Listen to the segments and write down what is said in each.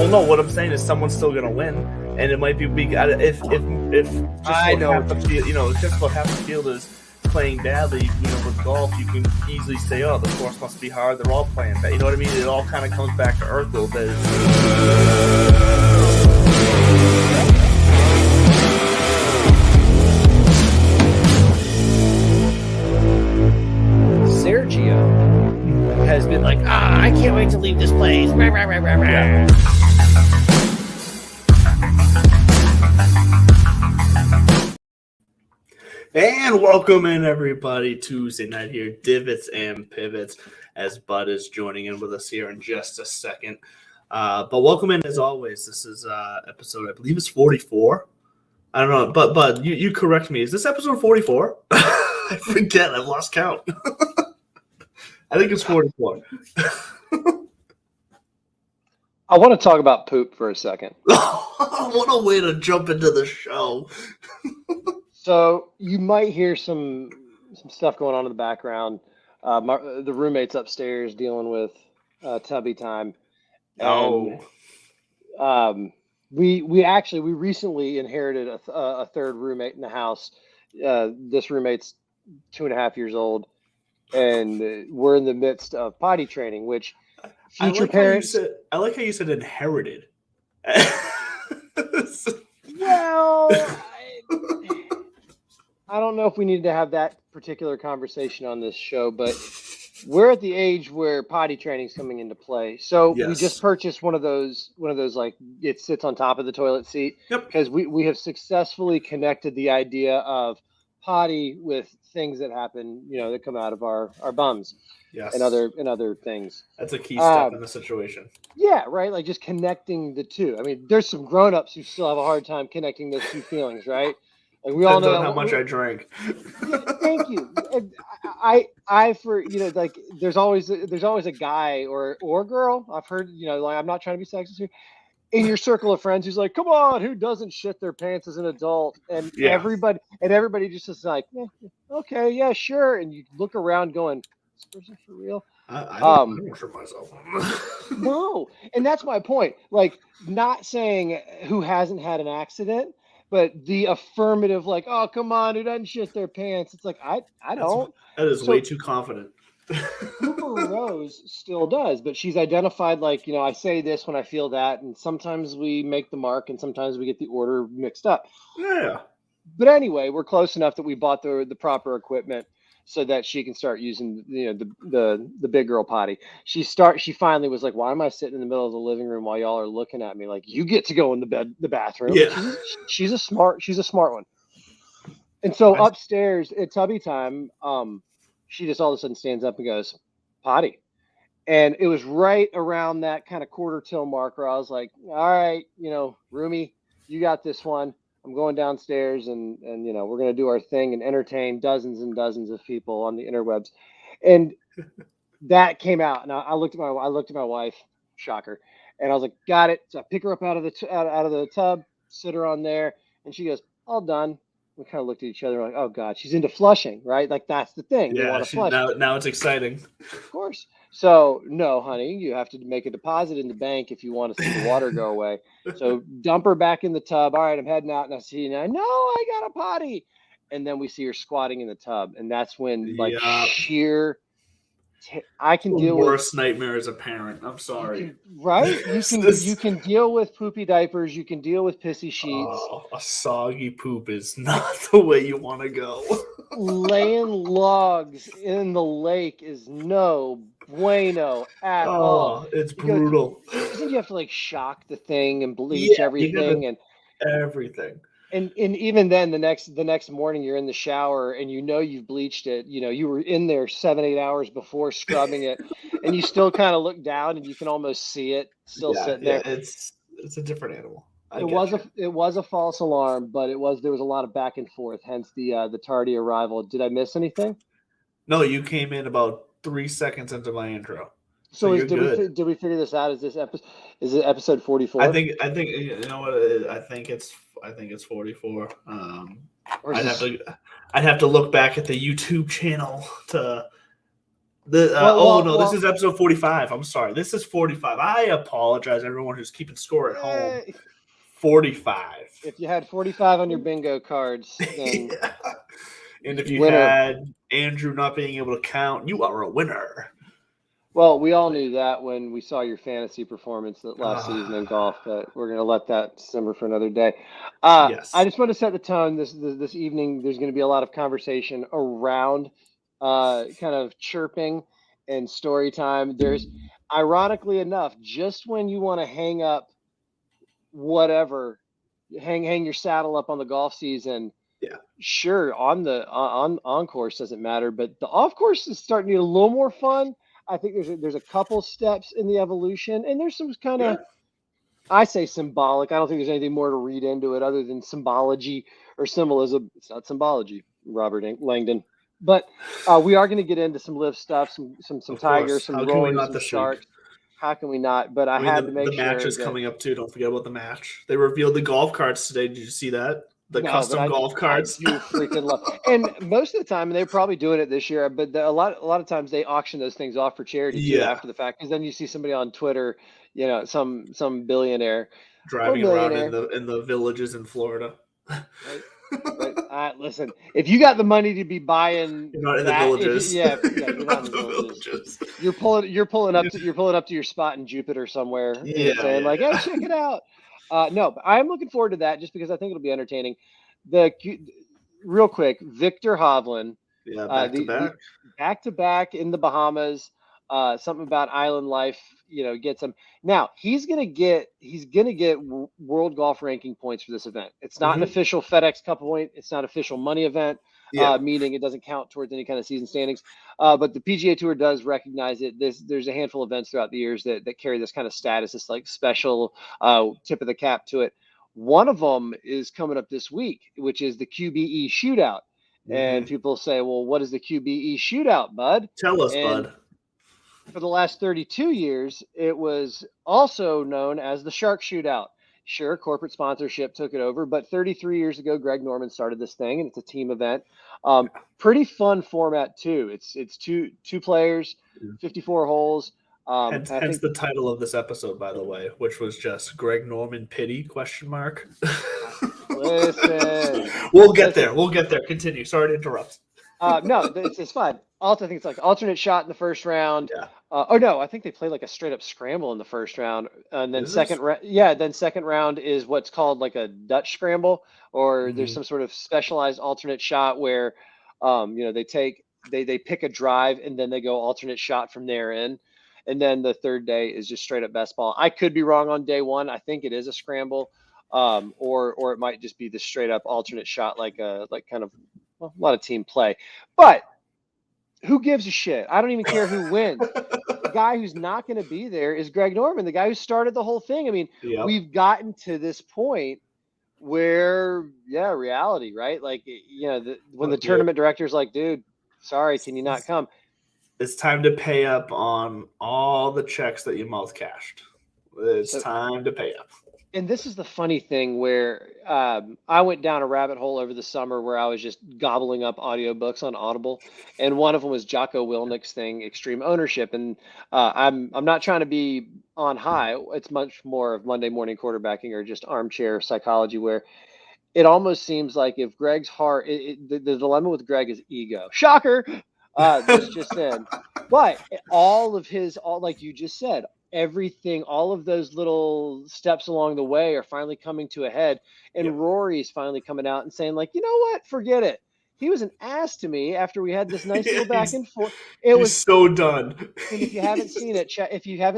no. What I'm saying is someone's still gonna win, and it might be if just I know half the field, just about half the field is playing badly. With golf, you can easily say, "Oh, the course must be hard. They're all playing bad." You know what I mean? It all kind of comes back to earth a little bit. Sergio has been like, I can't wait to leave this place. Rah, rah, rah, rah, rah. Yeah. And welcome in, everybody. Tuesday night here, Divots and Pivots, as Bud is joining in with us here in just a second. But welcome in, as always. This is episode, I believe it's 44. I don't know, but Bud, you correct me. Is this episode 44? I forget. I've lost count. I think it's 44. I want to talk about poop for a second. What a way to jump into the show. So you might hear some stuff going on in the background. The roommate's upstairs dealing with tubby time. And, we recently inherited a third roommate in the house. This roommate's 2.5 years old, and we're in the midst of potty training, which future parents. I like how you said inherited. Well, I don't know if we need to have that particular conversation on this show, but we're at the age where potty training is coming into play. So Yes. We just purchased one of those like it sits on top of the toilet seat. Yep. Because we have successfully connected the idea of potty with things that happen, that come out of our bums. Yes. And other things. That's a key step in the situation. Yeah, right. Like just connecting the two. I mean, there's some grown-ups who still have a hard time connecting those two feelings, right? Like we all know how much I drank. Thank you. There's always a guy or girl. I've heard, like, I'm not trying to be sexist here, in your circle of friends who's like, come on, who doesn't shit their pants as an adult? And everybody just is like, okay, yeah, sure. And you look around going, is this person for real? I don't shit myself. No, and that's my point. Like, not saying who hasn't had an accident, but the affirmative, like, oh, come on, who doesn't shit their pants? It's like, I don't. That is way too confident. Cooper Rose still does, but she's identified, like, I say this when I feel that, and sometimes we make the mark, and sometimes we get the order mixed up. Yeah. But anyway, we're close enough that we bought the proper equipment so that she can start using, the big girl potty. She finally was like, why am I sitting in the middle of the living room while y'all are looking at me? Like, you get to go in the bathroom. Yeah. She's a smart one. And so upstairs at tubby time, she just all of a sudden stands up and goes, potty. And it was right around that kind of quarter till mark where I was like, all right, roomie, you got this one. I'm going downstairs and we're going to do our thing and entertain dozens and dozens of people on the interwebs. And that came out. And I looked at my wife, shocker. And I was like, got it. So I pick her up out of the tub, sit her on there. And she goes, all done. We kind of looked at each other like, oh God, she's into flushing, right? Like that's the thing. Yeah, they want to flush. Now it's exciting. Of course. So no, honey, you have to make a deposit in the bank if you want to see the water go away. So dump her back in the tub. All right, I'm heading out, and I see now. No, I got a potty. And then we see her squatting in the tub, and that's when sheer. I can deal with worst nightmare as a parent. I'm sorry. Right? You can deal with poopy diapers. You can deal with pissy sheets. Oh, a soggy poop is not the way you want to go. Laying logs in the lake is no bueno at all. It's brutal. You have to like shock the thing and bleach everything and everything. And even then, the next morning, you're in the shower and you've bleached it. You were in there 7-8 hours before scrubbing it, and you still kind of look down and you can almost see it still sitting there. It's a different animal. It was a false alarm, but there was a lot of back and forth. Hence the tardy arrival. Did I miss anything? No, you came in about 3 seconds into my intro. So did we figure this out? Is it episode 44? I think you know what I think it's 44. I'd have to look back at the YouTube channel to This is episode 45. I'm sorry. This is 45. I apologize, everyone who's keeping score at home. 45. If you had 45 on your bingo cards, then yeah. And if you had Andrew not being able to count, you are a winner. Well, we all knew that when we saw your fantasy performance that last season in golf, but we're going to let that simmer for another day. Yes. I just want to set the tone this evening. There's going to be a lot of conversation around kind of chirping and story time. There's, ironically enough, just when you want to hang up whatever, hang your saddle up on the golf season. Yeah. Sure, on course doesn't matter, but the off course is starting to get a little more fun. I think there's a couple steps in the evolution, and there's some kind of, I say symbolic. I don't think there's anything more to read into it other than symbology or symbolism. It's not symbology, Robert Langdon. But we are going to get into some live stuff, some Tigers, some Rories, some Sharks. How can we not? But I had to make sure. The match is coming up too. Don't forget about the match. They revealed the golf carts today. Did you see that? The custom golf carts. I do freaking love. And most of the time, and they're probably doing it this year, but a lot of times they auction those things off for charity too after the fact. Because then you see somebody on Twitter, some billionaire driving around in the villages in Florida. Right. Listen, if you got the money to be buying, you're not in the villages. You're not in the villages. You're pulling up to your spot in Jupiter somewhere. Saying hey, check it out. No, but I'm looking forward to that just because I think it'll be entertaining. Real quick, Victor Hovland. Yeah, back to back in the Bahamas. Something about island life, gets him. Now he's gonna get world golf ranking points for this event. It's not an official FedEx Cup point. It's not an official money event. Meaning it doesn't count towards any kind of season standings. But the PGA Tour does recognize it. There's a handful of events throughout the years that carry this kind of status, this like special tip of the cap to it. One of them is coming up this week, which is the QBE Shootout. And people say, well, what is the QBE Shootout, bud? Tell us, bud. For the last 32 years, it was also known as the Shark Shootout. Sure, corporate sponsorship took it over, but 33 years ago, Greg Norman started this thing, and it's a team event. Pretty fun format too. It's two players, 54 holes. Hence the title of this episode, by the way, which was just Greg Norman Pitty ? Listen, we'll get there. Continue. Sorry to interrupt. No, it's fine. I think it's like alternate shot in the first round. Yeah. No, I think they play like a straight up scramble in the first round, and then second round is what's called like a Dutch scramble, or there's some sort of specialized alternate shot where, they pick a drive and then they go alternate shot from there in, and then the third day is just straight up best ball. I could be wrong on day one. I think it is a scramble, or it might just be the straight up alternate shot, like kind of a lot of team play, but. Who gives a shit? I don't even care who wins. The guy who's not going to be there is Greg Norman, the guy who started the whole thing. I mean, we've gotten to this point where, reality, right? Like, when the tournament director's like, dude, sorry, can you not come? It's time to pay up on all the checks that you mouth cashed. It's time to pay up. And this is the funny thing where I went down a rabbit hole over the summer where I was just gobbling up audiobooks on Audible. And one of them was Jocko Willnick's thing, Extreme Ownership. And I'm not trying to be on high. It's much more of Monday morning quarterbacking or just armchair psychology, where it almost seems like if Greg's heart, the dilemma with Greg is ego. Shocker! This just said. But all like you just said, everything, all of those little steps along the way are finally coming to a head. And Rory's finally coming out and saying, like, you know what? Forget it. He was an ass to me after we had this nice little back and forth. It was so done. And if you haven't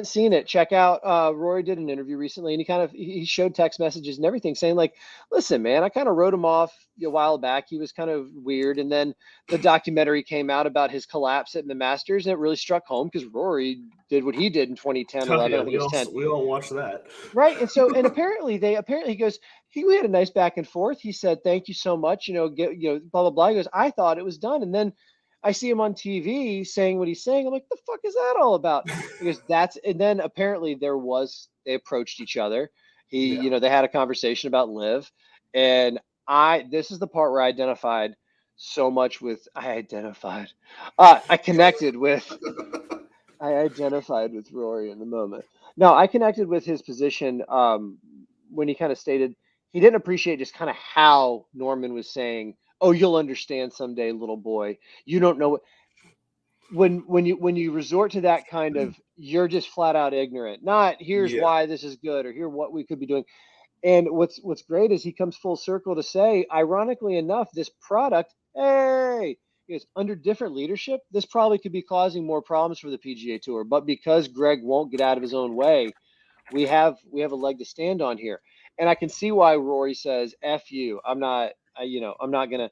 seen it, check out. Rory did an interview recently, and he showed text messages and everything saying, like, listen, man, I kind of wrote him off a while back. He was kind of weird, and then the documentary came out about his collapse at the Masters, and it really struck home because Rory did what he did in 2010, 11. I think it was 10. We all watched that, right? And so, and apparently he goes. We had a nice back and forth. He said, thank you so much. Blah, blah, blah. He goes, I thought it was done. And then I see him on TV saying what he's saying. I'm like, the fuck is that all about? Because and then apparently they approached each other. They had a conversation about live. And this is the part where I identified so much with. I connected with. I identified with Rory in the moment. No, I connected with his position when he kind of stated he didn't appreciate just kind of how Norman was saying, "Oh, you'll understand someday, little boy. You don't know what." When you resort to that kind of, you're just flat out ignorant. Not here's Yeah. why this is good or here what we could be doing. And what's great is he comes full circle to say, ironically enough, this product, hey, is under different leadership, this probably could be causing more problems for the PGA Tour. But because Greg won't get out of his own way, we have a leg to stand on here. And I can see why Rory says, "F you. I'm not gonna."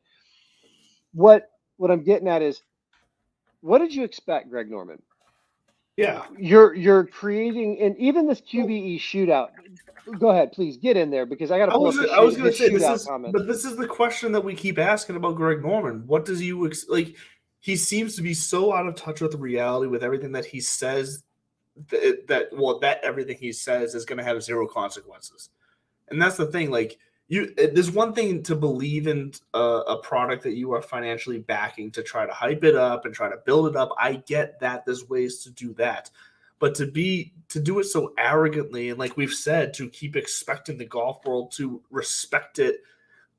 What I'm getting at is, what did you expect, Greg Norman? Yeah. You're creating, and even this QBE shootout. Go ahead, please get in there because I got to pull up I was going his to say shootout comment. this is the question that we keep asking about Greg Norman. What does you like? He seems to be so out of touch with reality with everything that he says that everything he says is going to have zero consequences. And that's the thing. Like there's one thing to believe in a product that you are financially backing to try to hype it up and try to build it up. I get that there's ways to do that, but to do it so arrogantly and like we've said, to keep expecting the golf world to respect it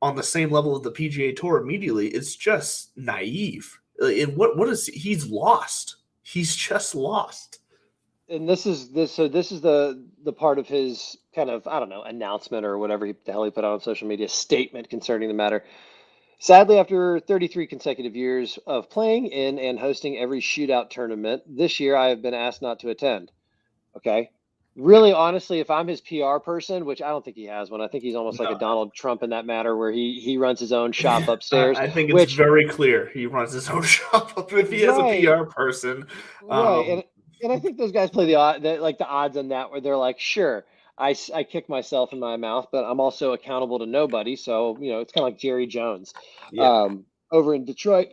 on the same level of the PGA Tour immediately, it's just naive. And what is he's lost? He's just lost. And this is the part of his kind of, I don't know, announcement or whatever the hell he put out on social media, statement concerning the matter. Sadly, after 33 consecutive years of playing in and hosting every shootout tournament, this year I have been asked not to attend. Okay. Really, honestly, if I'm his PR person, which I don't think he has one, I think he's almost like a No. Donald Trump in that matter, where he runs his own shop upstairs. I think it's Which, very clear he runs his own shop. If he has a right, PR person, right, and I think those guys play the odds on that, where they're like, sure, I kick myself in my mouth, but I'm also accountable to nobody. So it's kind of like Jerry Jones, yeah, over in Detroit,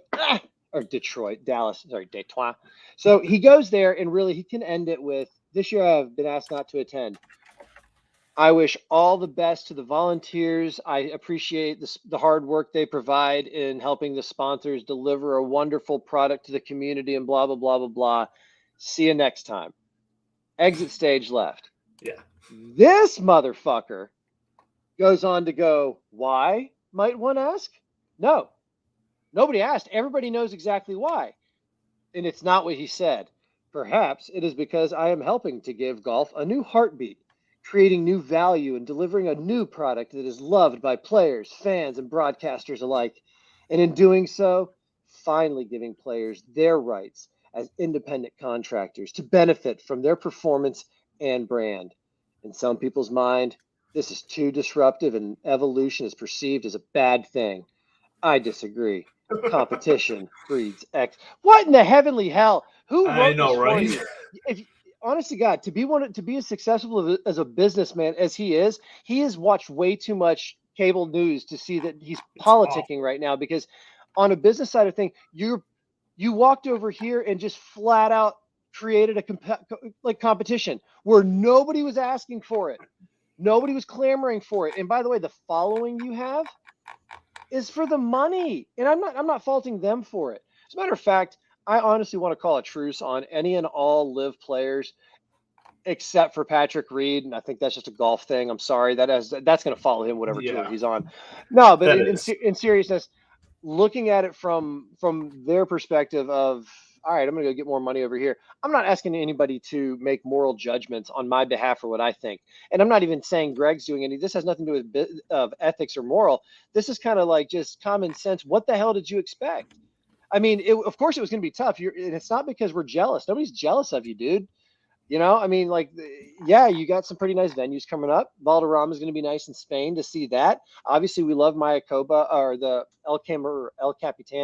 Dallas, sorry, Detroit. So he goes there, and really he can end it with, this year I've been asked not to attend. I wish all the best to the volunteers. I appreciate the hard work they provide in helping the sponsors deliver a wonderful product to the community and blah, blah, blah, blah, blah. See you next time. Exit stage left. yeah. This motherfucker goes on to go, why, might one ask? No, nobody asked. Everybody knows exactly why. And it's not what he said. Perhaps it is because I am helping to give golf a new heartbeat, creating new value and delivering a new product that is loved by players, fans, and broadcasters alike. And in doing so, finally giving players their rights as independent contractors to benefit from their performance and brand. In some people's mind, this is too disruptive and evolution is perceived as a bad thing. I disagree. Competition breeds X. What in the heavenly hell? Who I wrote know, this for right? you? If honest to God, to be as successful as a businessman as he has watched way too much cable news to see that he's politicking right now. Because on a business side of thing, you walked over here and just flat out created a competition where nobody was asking for it, nobody was clamoring for it. And by the way, the following you have is for the money, and I'm not faulting them for it. As a matter of fact, I honestly want to call a truce on any and all live players except for Patrick Reed, and I think that's just a golf thing. I'm sorry, that's going to follow him whatever tour Yeah, he's on. No, but that in is. seriousness, looking at it from their perspective of, all right, I'm going to go get more money over here. I'm not asking anybody to make moral judgments on my behalf or what I think. And I'm not even saying Greg's doing any. This has nothing to do with ethics or moral. This is kind of like just common sense. What the hell did you expect? I mean, of course it was going to be tough. And it's not because we're jealous. Nobody's jealous of you, dude. I mean, like, yeah, you got some pretty nice venues coming up. Valderrama is going to be nice in Spain to see that. Obviously, we love Mayakoba or the El Camarón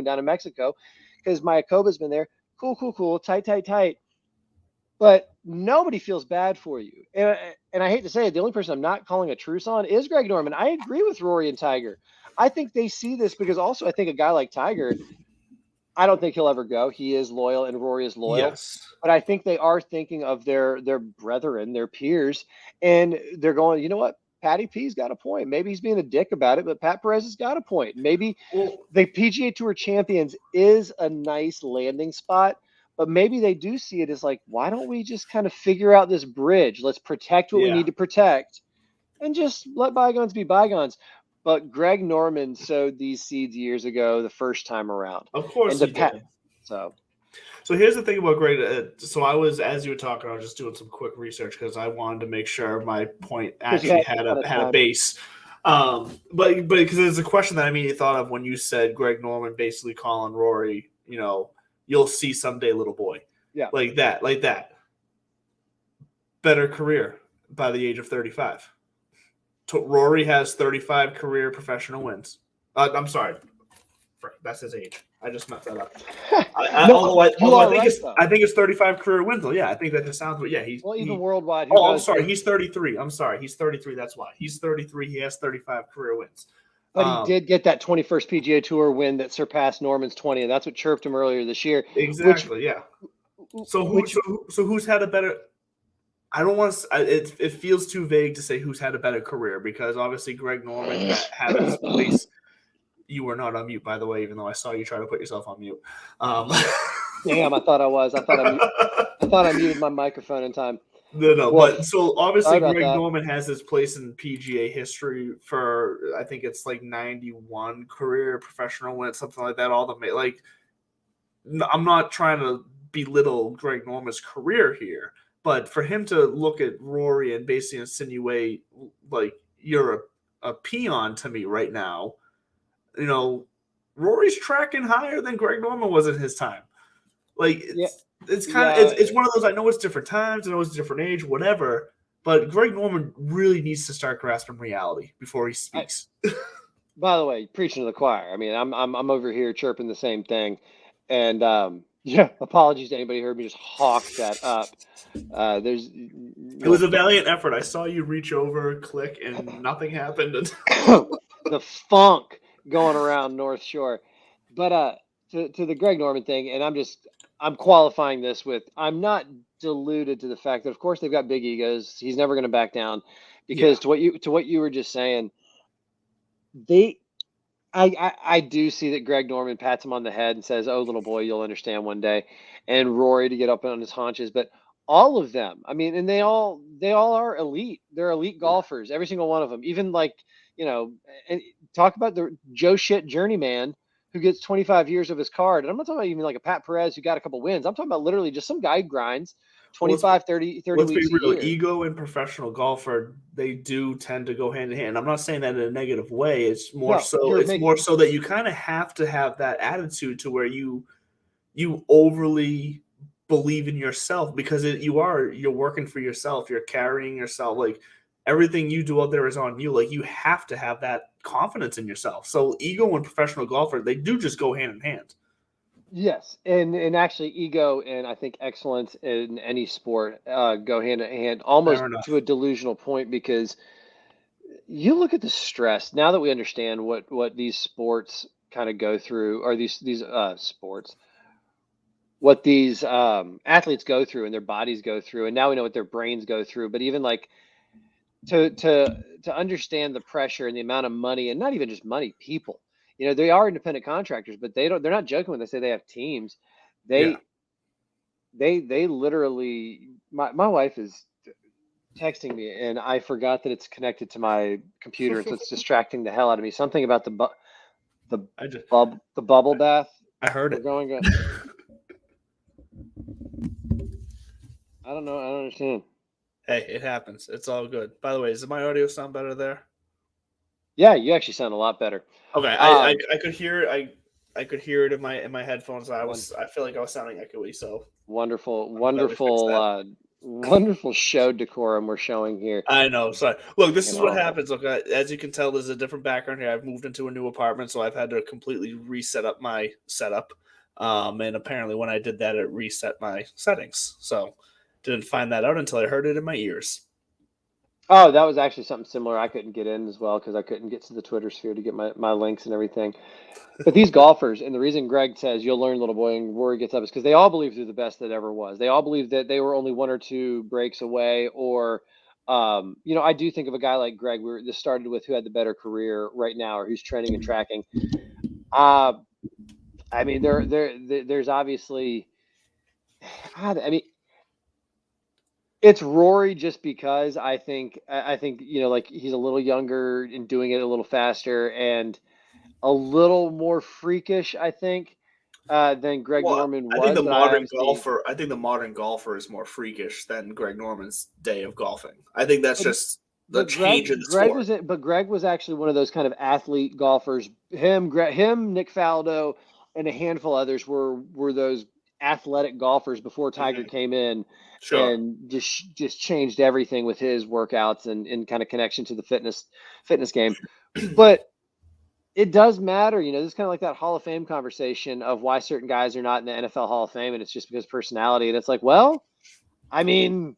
down in Mexico, because Mayakoba's been there. Cool, tight. But nobody feels bad for you. And I hate to say it, the only person I'm not calling a truce on is Greg Norman. I agree with Rory and Tiger. I think they see this because also I think a guy like Tiger, I don't think he'll ever go. He is loyal and Rory is loyal. Yes. But I think they are thinking of their brethren, their peers, and they're going, you know what? Patty P's got a point. Maybe he's being a dick about it, but Pat Perez has got a point. Maybe the PGA Tour Champions is a nice landing spot, but maybe they do see it as like, why don't we just kind of figure out this bridge? Let's protect what we need to protect and just let bygones be bygones. But Greg Norman sowed these seeds years ago, the first time around. Of course he did. So here's the thing about Greg. So I was, as you were talking, I was just doing some quick research because I wanted to make sure my point actually had a base. But because there's a question that I immediately thought of when you said Greg Norman basically calling Rory, you'll see someday, little boy. Yeah. Like that. Better career by the age of 35. Rory has 35 career professional wins. I'm sorry. That's his age. I just messed that up. I think it's 35 career wins. Though. Yeah, I think that just sounds. Yeah, even worldwide. I'm sorry. He's 33. I'm sorry. He's 33. That's why he's 33. He has 35 career wins. But he did get that 21st PGA Tour win that surpassed Norman's 20, and that's what chirped him earlier this year. Exactly. So who's had a better? I don't want to. It feels too vague to say who's had a better career because obviously Greg Norman had his place. You were not on mute, by the way, even though I saw you try to put yourself on mute. Damn, I thought I was. I thought I muted my microphone in time. No. Well, but so obviously Greg Norman has his place in PGA history for I think it's like 91 career professional wins, something like that. I'm not trying to belittle Greg Norman's career here, but for him to look at Rory and basically insinuate like you're a peon to me right now. Rory's tracking higher than Greg Norman was at his time. Like it's kind of it's one of those. I know it's different times. I know it's a different age, whatever. But Greg Norman really needs to start grasping reality before he speaks. By the way, preaching to the choir. I mean, I'm over here chirping the same thing, and apologies to anybody who heard me just hawk that up. It was a valiant effort. I saw you reach over, click, and nothing happened. The funk going around North Shore. But to the Greg Norman thing, and I'm qualifying this with I'm not deluded to the fact that of course they've got big egos. He's never going to back down because to what you were just saying, I do see that Greg Norman pats him on the head and says, "Oh, little boy, you'll understand one day," and Rory to get up on his haunches. But all of them, I mean, and they all are elite. They're elite golfers, every single one of them. Even and talk about the Joe shit journeyman who gets 25 years of his card. And I'm not talking about even like a Pat Perez who got a couple wins. I'm talking about literally just some guy who grinds 25, 30 let's weeks be real. a year. Ego and professional golfer, they do tend to go hand in hand. I'm not saying that in a negative way. It's more so that you kind of have to have that attitude to where you overly believe in yourself because you're working for yourself. You're carrying yourself. Like everything you do out there is on you. Like you have to have that confidence in yourself. So ego and professional golfer, they do just go hand in hand. Yes, and actually ego and I think excellence in any sport go hand in hand almost to a delusional point because you look at the stress now that we understand what these sports kind of go through or these sports, what these athletes go through and their bodies go through, and now we know what their brains go through. But even like to understand the pressure and the amount of money, and not even just money, people. They are independent contractors, but they're not joking when they say they have teams. They literally. My wife is texting me, and I forgot that it's connected to my computer, so it's distracting the hell out of me. Something about the bubble bath. I heard it. I don't know. I don't understand. Hey, it happens. It's all good. By the way, does my audio sound better there? Yeah, you actually sound a lot better. Okay, I could hear it. I could hear it in my headphones. I feel like I was sounding echoey. So wonderful show decorum we're showing here. I know. Sorry. Look, this is what happens. Look, as you can tell, there's a different background here. I've moved into a new apartment, so I've had to completely reset up my setup. And apparently, when I did that, it reset my settings. So didn't find that out until I heard it in my ears. Oh, that was actually something similar. I couldn't get in as well because I couldn't get to the Twitter sphere to get my links and everything. But these golfers, and the reason Greg says you'll learn, little boy, and Rory gets up is because they all believe they're the best that ever was. They all believe that they were only one or two breaks away or I do think of a guy like Greg. This started with who had the better career right now, or who's trending and tracking. I mean, there's obviously. I mean, it's Rory just because I think like he's a little younger and doing it a little faster and a little more freakish, I think, than Greg Norman was. I think the modern golfer is more freakish than Greg Norman's day of golfing. I think that's just the change in the sport. But Greg was actually one of those kind of athlete golfers. Him, Nick Faldo, and a handful of others were those athletic golfers before Tiger came in. Sure. And just changed everything with his workouts and kind of connection to the fitness game. But it does matter, this is kind of like that Hall of Fame conversation of why certain guys are not in the NFL Hall of Fame, and it's just because of personality. And it's like, well, I mean,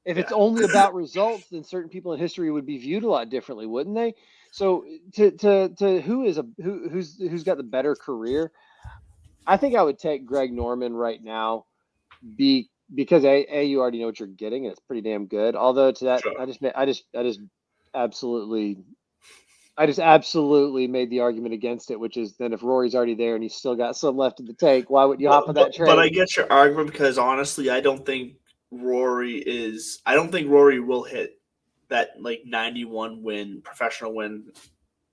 if it's only about results, then certain people in history would be viewed a lot differently, wouldn't they? So to who's got the better career, I think I would take Greg Norman right now, because you already know what you're getting, and it's pretty damn good. Although to that, sure. I just absolutely made the argument against it, which is then if Rory's already there and he's still got some left in the tank, why would you hop on that train? But I get your argument because honestly, I don't think Rory will hit that like 91 win professional win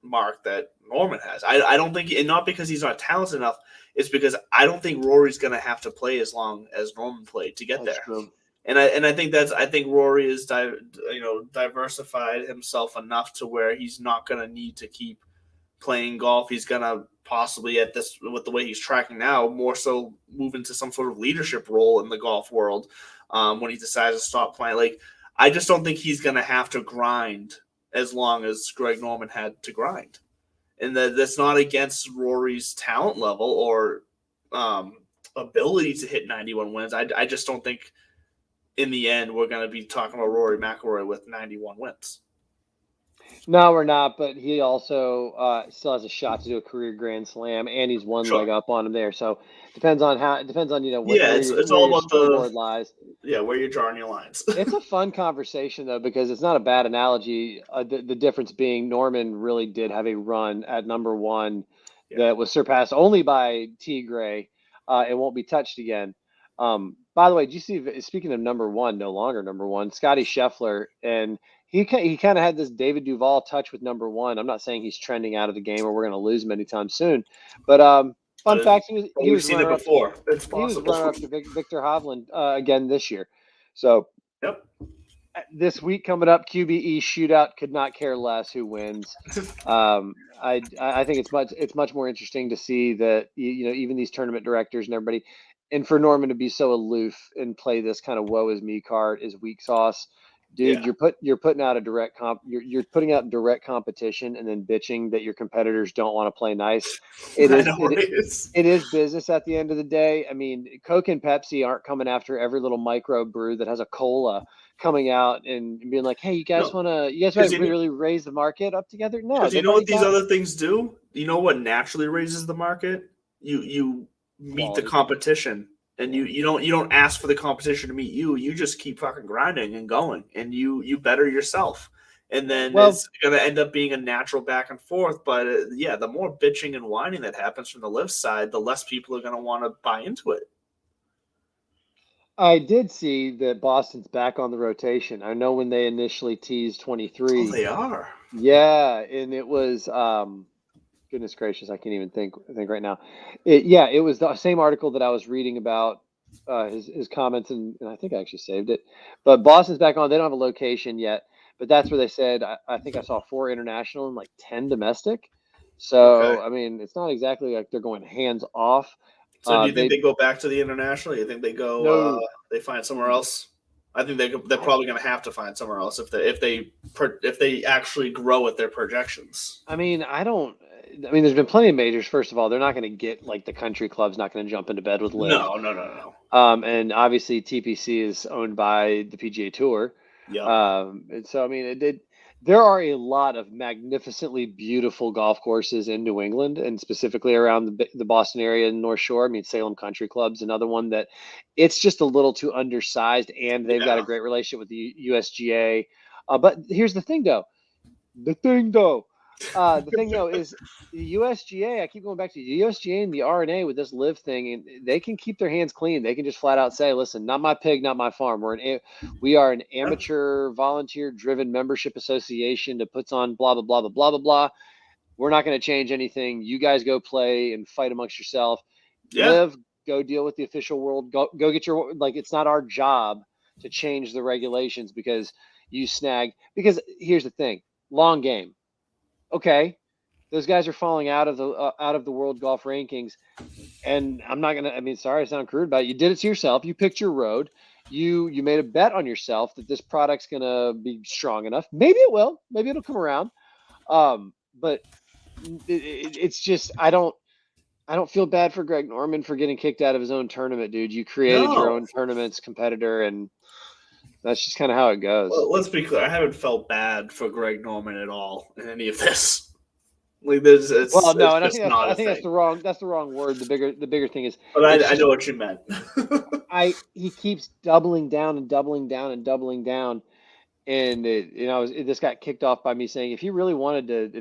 mark that Norman has. I don't think, and not because he's not talented enough. It's because I don't think Rory's going to have to play as long as Norman played to get there. True. And I think Rory is diversified himself enough to where he's not going to need to keep playing golf. He's going to possibly with the way he's tracking now, more so move into some sort of leadership role in the golf world when he decides to stop playing. Like, I just don't think he's going to have to grind as long as Greg Norman had to grind. And that's not against Rory's talent level or ability to hit 91 wins. I just don't think in the end we're going to be talking about Rory McIlroy with 91 wins. No, we're not. But he also still has a shot to do a career Grand Slam, and he's one leg up on him there. So depends on where it's all about the lies. Yeah, where you're drawing your lines. It's a fun conversation though, because it's not a bad analogy. The difference being Norman really did have a run at number one that was surpassed only by T. Gray. It won't be touched again. By the way, did you see? Speaking of number one, no longer number one, Scotty Scheffler, and he kind of had this David Duval touch with number one. I'm not saying he's trending out of the game or we're going to lose him anytime soon, but fun fact, we've seen it before. It's possible. He was running up to Victor Hovland again this year. So this week coming up, QBE shootout. Could not care less who wins. I think it's much more interesting to see that even these tournament directors and everybody, and for Norman to be so aloof and play this kind of woe is me card is weak sauce. Dude, you're putting out you're putting out direct competition and then bitching that your competitors don't want to play nice. It is business at the end of the day. I mean, Coke and Pepsi aren't coming after every little micro brew that has a cola coming out and being like, "Hey, you guys want to really raise the market up together?" No, you know what these other things do? You know what naturally raises the market? You meet the competition. And you don't ask for the competition to meet you. You just keep fucking grinding and going, and you better yourself. And then it's going to end up being a natural back and forth. But the more bitching and whining that happens from the live side, the less people are going to want to buy into it. I did see that Boston's back on the rotation. I know when they initially teased 23. Oh, they are. Yeah, and it was goodness gracious, I can't even think right now. It was the same article that I was reading about his comments, and I think I actually saved it. But Boston's back on. They don't have a location yet, but that's where they said I think I saw 4 international and like 10 domestic. So I mean, it's not exactly like they're going hands off. So do you think they go back to the international? You think they go? No. They find somewhere else? I think they're probably going to have to find somewhere else if they actually grow at their projections. I mean, there's been plenty of majors. First of all, they're not going to get like the country club's not going to jump into bed with Liv. No. And obviously TPC is owned by the PGA Tour. Yeah. And so I mean, There are a lot of magnificently beautiful golf courses in New England, and specifically around the Boston area and North Shore. I mean, Salem Country Club's another one that it's just a little too undersized, and they've got a Yeah. great relationship with the USGA. But here's the thing, though. The thing though is the USGA. I keep going back to the USGA and the RNA with this live thing, and they can keep their hands clean. They can just flat out say, "Listen, not my pig, not my farm. We are an amateur, volunteer-driven membership association that puts on blah blah blah blah blah blah blah. We're not going to change anything. You guys go play and fight amongst yourself. Yeah. Live, go deal with the official world. Go get your like. It's not our job to change the regulations because you snag. Because here's the thing: long game. Okay, those guys are falling out of the world golf rankings, and I'm not gonna. I mean, sorry to sound crude about it. You did it to yourself. You picked your road. You made a bet on yourself that this product's gonna be strong enough. Maybe it will. Maybe it'll come around. But it's just I don't feel bad for Greg Norman for getting kicked out of his own tournament, dude. You created your No. own tournament's competitor, and that's just kind of how it goes. Well, let's be clear. I haven't felt bad for Greg Norman at all in any of this. Like, I think that's the wrong word. The bigger thing is. But I know what you meant. He keeps doubling down and doubling down and doubling down, and this got kicked off by me saying if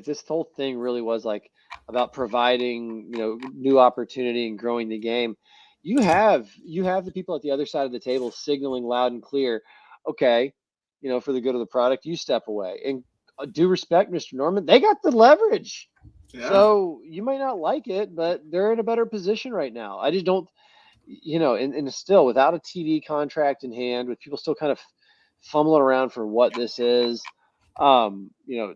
this whole thing really was like about providing new opportunity and growing the game, you have the people at the other side of the table signaling loud and clear, okay, for the good of the product, you step away. And due respect, Mr. Norman, they got the leverage. Yeah. So you might not like it, but they're in a better position right now. I just don't, and still without a TV contract in hand, with people still kind of fumbling around for what this is, you're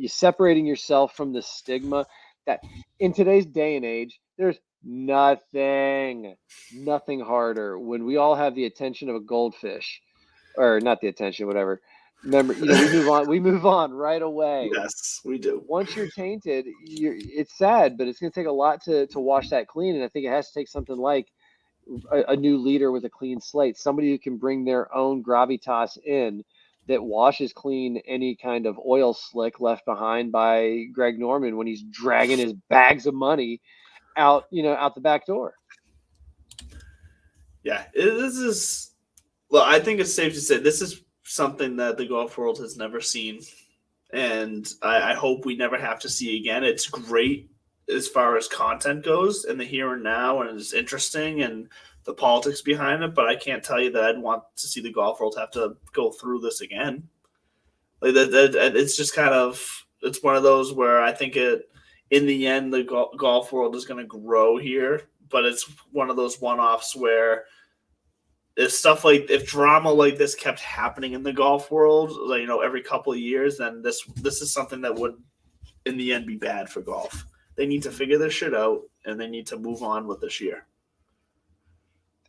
separating yourself from the stigma that in today's day and age, there's nothing harder when we all have the attention of a goldfish, or not the attention, whatever. Remember, we move on right away. Yes, we do. Once you're tainted, it's sad, but it's going to take a lot to wash that clean. And I think it has to take something like a new leader with a clean slate, somebody who can bring their own gravitas in that washes clean any kind of oil slick left behind by Greg Norman when he's dragging his bags of money out the back door. Yeah, I think it's safe to say this is something that the golf world has never seen, and I hope we never have to see again. It's great as far as content goes in the here and now, and it's interesting and the politics behind it, but I can't tell you that I'd want to see the golf world have to go through this again. Like that it's just kind of, it's one of those where I think in the end the golf world is going to grow here, but it's one of those one-offs where if drama like this kept happening in the golf world, every couple of years, then this is something that would in the end be bad for golf. They need to figure this shit out, and they need to move on with this year.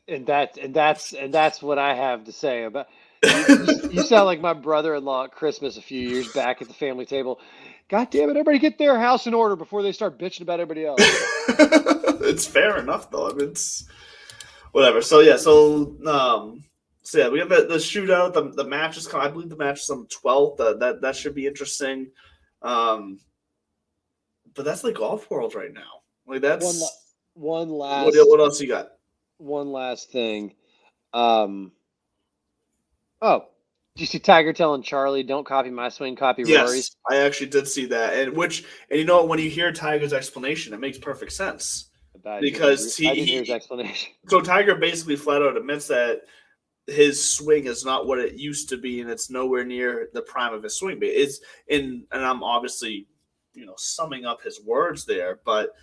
And that's what I have to say about. You sound like my brother-in-law at Christmas a few years back at the family table. God damn it! Everybody get their house in order before they start bitching about everybody else. It's fair enough, though. I mean, it's whatever. So yeah, we have the shootout. The match is coming. I believe the match is on the 12th. That should be interesting. But that's the golf world right now. Like that's one last. What else you got? One last thing. Did you see Tiger telling Charlie, "Don't copy my swing, copy Rory's"? Yes, I actually did see that. And when you hear Tiger's explanation, it makes perfect sense. Because I didn't hear his explanation. So Tiger basically flat out admits that his swing is not what it used to be, and it's nowhere near the prime of his swing. And I'm obviously, summing up his words there, but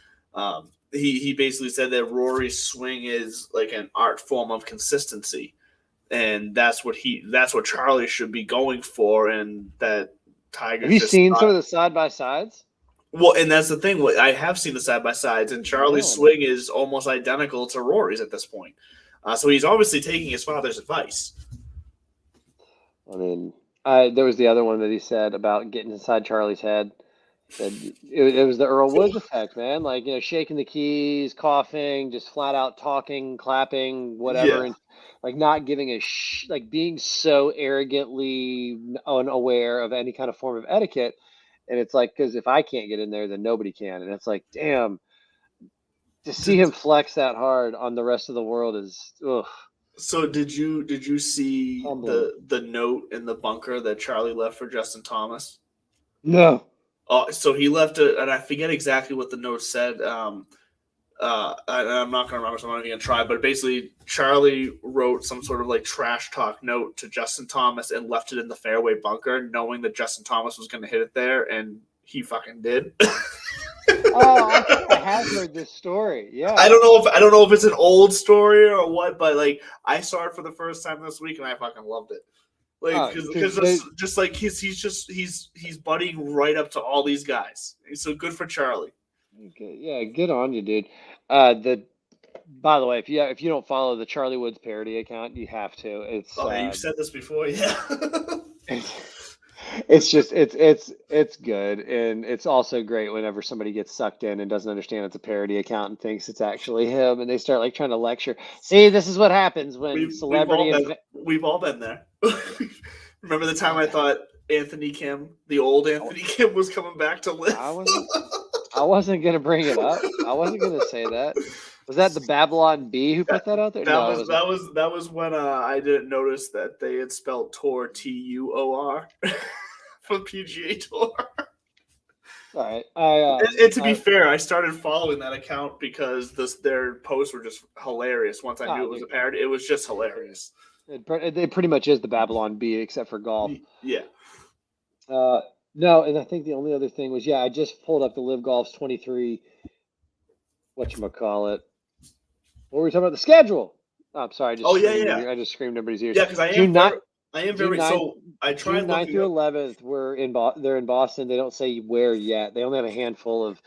he basically said that Rory's swing is like an art form of consistency, and that's what Charlie should be going for, and that Tiger. Have you seen some of the side by sides? Well, and that's the thing. I have seen the side-by-sides, and Charlie's swing is almost identical to Rory's at this point. So he's obviously taking his father's advice. I mean, there was the other one that he said about getting inside Charlie's head. It was the Earl Woods effect, man. Like, shaking the keys, coughing, just flat out talking, clapping, whatever, Yeah. and like not giving like being so arrogantly unaware of any kind of form of etiquette. And it's like, because if I can't get in there, then nobody can. And it's like, damn, to see Did, him flex that hard on the rest of the world is, ugh, so did you see humbling. the note in the bunker that Charlie left for Justin Thomas? No. Oh, so he left it, and I forget exactly what the note said. I'm not going to remember, so I'm not even going to try. But basically, Charlie wrote some sort of like trash talk note to Justin Thomas and left it in the fairway bunker, knowing that Justin Thomas was going to hit it there, and he fucking did. Oh, I think I have heard this story. Yeah. I don't know if it's an old story or what, but like I saw it for the first time this week, and I fucking loved it. Like because just like he's buddying right up to all these guys. So good for Charlie. Okay, yeah, good on you, dude. By the way, if you don't follow the Charlie Woods parody account, you have to. It's You've said this before, yeah. it's just it's good, and it's also great whenever somebody gets sucked in and doesn't understand it's a parody account and thinks it's actually him, and they start like trying to lecture. See, this is what happens when we've all been there. Remember the time I thought Anthony Kim, the old Anthony Kim, was coming back to live? I wasn't gonna bring it up. I wasn't gonna say that. Was that the Babylon Bee who put that out there? That was when I didn't notice that they had spelled Tour TUOR for PGA Tour. All right. And to be fair, I started following that account because their posts were just hilarious. Once I knew it was a parody, it was just hilarious. It pretty much is the Babylon Bee, except for golf. Yeah. No, and I think the only other thing was, I just pulled up the Live Golf's 23. Whatchamacallit. What were we talking about? The schedule. Oh, I'm sorry. I just screamed everybody's ears. Yeah, because I am very. So I tried June 9th through 11th. They're in Boston. They don't say where yet. They only have a handful of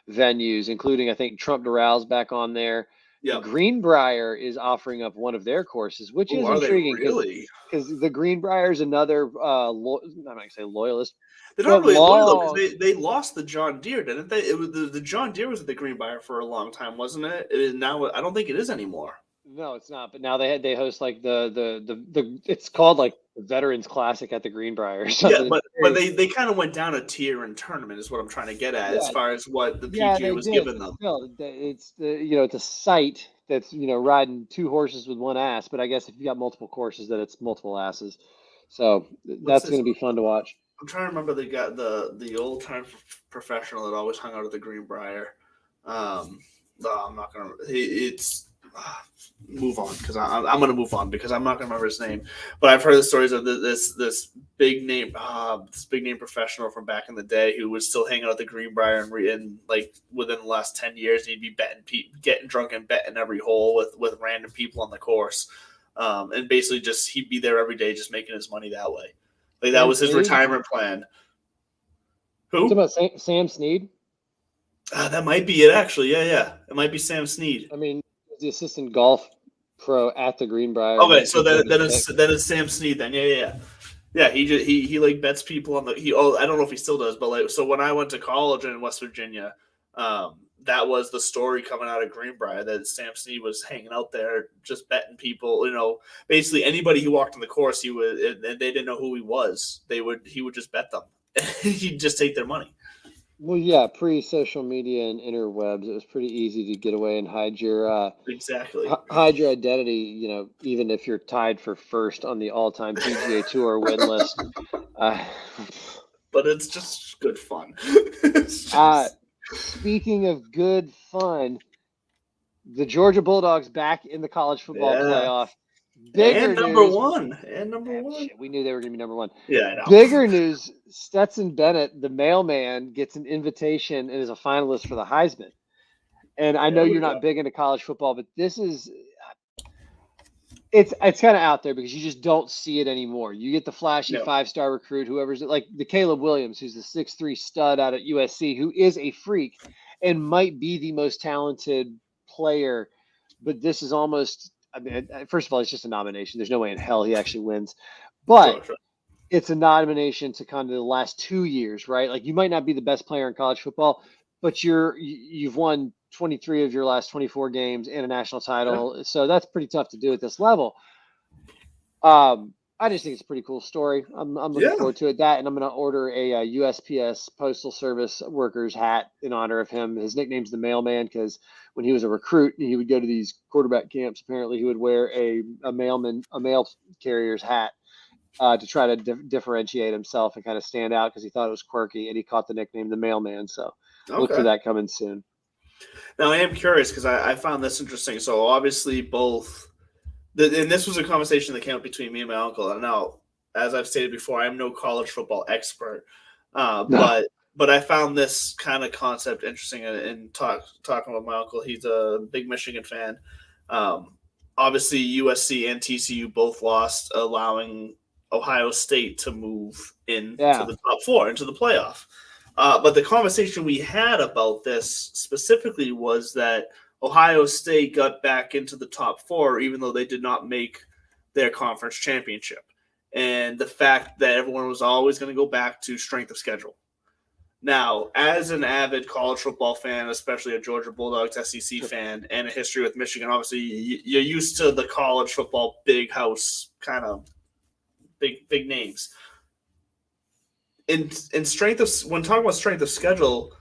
venues, including I think Trump Doural's back on there. Yeah. Greenbrier is offering up one of their courses, which is intriguing. Really? Because the Greenbrier is another. I'm not going to say loyalist. They're not really loyal because they lost the John Deere, didn't they? It was the John Deere was at the Greenbrier for a long time, wasn't it? It is now. I don't think it is anymore. No, it's not. But now they host like the it's called like the Veterans Classic at the Greenbrier or something. Yeah, but they kind of went down a tier in tournament is what I'm trying to get at as far as what the PGA was giving them. Still, it's it's a site that's riding two horses with one ass. But I guess if you got multiple courses, then it's multiple asses. So that's going to be fun to watch. I'm trying to remember the old time professional that always hung out at the Greenbrier. I'm not gonna. It's move on because I'm gonna move on because I'm not gonna remember his name. But I've heard the stories of this big name professional from back in the day who was still hanging out at the Greenbrier and like within the last 10 years he'd be getting drunk and betting every hole with random people on the course, and basically just he'd be there every day just making his money that way. Like that was his retirement plan. Who? Talking about Sam Snead? That might be it, actually. Yeah. It might be Sam Snead. I mean, the assistant golf pro at the Greenbrier. Okay, so that is Sam Snead then. Yeah. He like bets people on the. I don't know if he still does, but like so when I went to college in West Virginia, that was the story coming out of Greenbrier that Sam Snead was hanging out there just betting people. Basically anybody who walked on the course, he would, and they didn't know who he was. He would just bet them. He'd just take their money. Well, yeah, pre-social media and interwebs, it was pretty easy to get away and hide your hide your identity. Even if you're tied for first on the all-time PGA Tour win list. But it's just good fun. Speaking of good fun, the Georgia Bulldogs back in the college football playoff. Number one. Shit, we knew they were going to be number one. Yeah, I know. Bigger news, Stetson Bennett, the mailman, gets an invitation and is a finalist for the Heisman. And I know you're not big into college football, but this is it's kind of out there because you just don't see it anymore. You get the flashy 5-star recruit, whoever's like the Caleb Williams, who's the 6'3" stud out at USC, who is a freak and might be the most talented player. But this is almost, I mean, first of all, it's just a nomination. There's no way in hell he actually wins. But it's a nomination to kind of the last 2 years, right? Like you might not be the best player in college football, but you've won 23 of your last 24 games and a national title. Yeah. So that's pretty tough to do at this level. I just think it's a pretty cool story. I'm looking forward to it. That, and I'm going to order a USPS Postal Service workers hat in honor of him. His nickname's the Mailman because when he was a recruit, he would go to these quarterback camps. Apparently, he would wear a mail carrier's hat to try to differentiate himself and kind of stand out because he thought it was quirky, and he caught the nickname the Mailman. So look for that coming soon. Now, I am curious because I found this interesting. So obviously both. And this was a conversation that came up between me and my uncle. And now, as I've stated before, I'm no college football expert, but I found this kind of concept interesting in talking with my uncle. He's a big Michigan fan. Obviously, USC and TCU both lost, allowing Ohio State to move into the top four, into the playoff. But the conversation we had about this specifically was that Ohio State got back into the top four, even though they did not make their conference championship. And the fact that everyone was always going to go back to strength of schedule. Now, as an avid college football fan, especially a Georgia Bulldogs SEC fan, and a history with Michigan, obviously you're used to the college football big house kind of big names. In strength of, when talking about strength of schedule,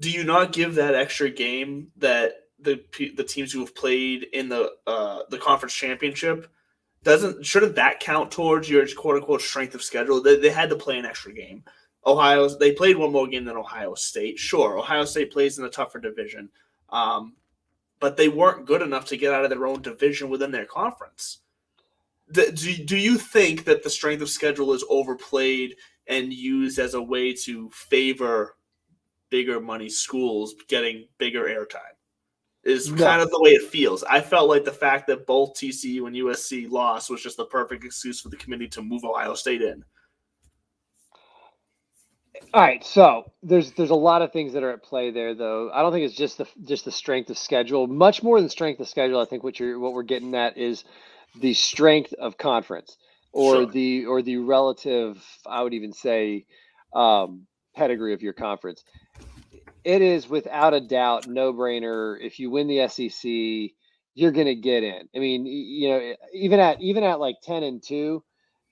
do you not give that extra game that the teams who have played in the conference championship, shouldn't that count towards your quote unquote strength of schedule? They had to play an extra game. They played one more game than Ohio State. Sure, Ohio State plays in a tougher division, but they weren't good enough to get out of their own division within their conference. Do you think that the strength of schedule is overplayed and used as a way to favor bigger money schools getting bigger airtime? Is kind of the way it feels. I felt like the fact that both TCU and USC lost was just the perfect excuse for the committee to move Ohio State in. All right, so there's a lot of things that are at play there, though. I don't think it's just the strength of schedule. Much more than strength of schedule, I think what we're getting at is the strength of conference, or the relative, I would even say, pedigree of your conference. It is without a doubt no-brainer. If you win the SEC, you're going to get in. I mean, even at like 10-2,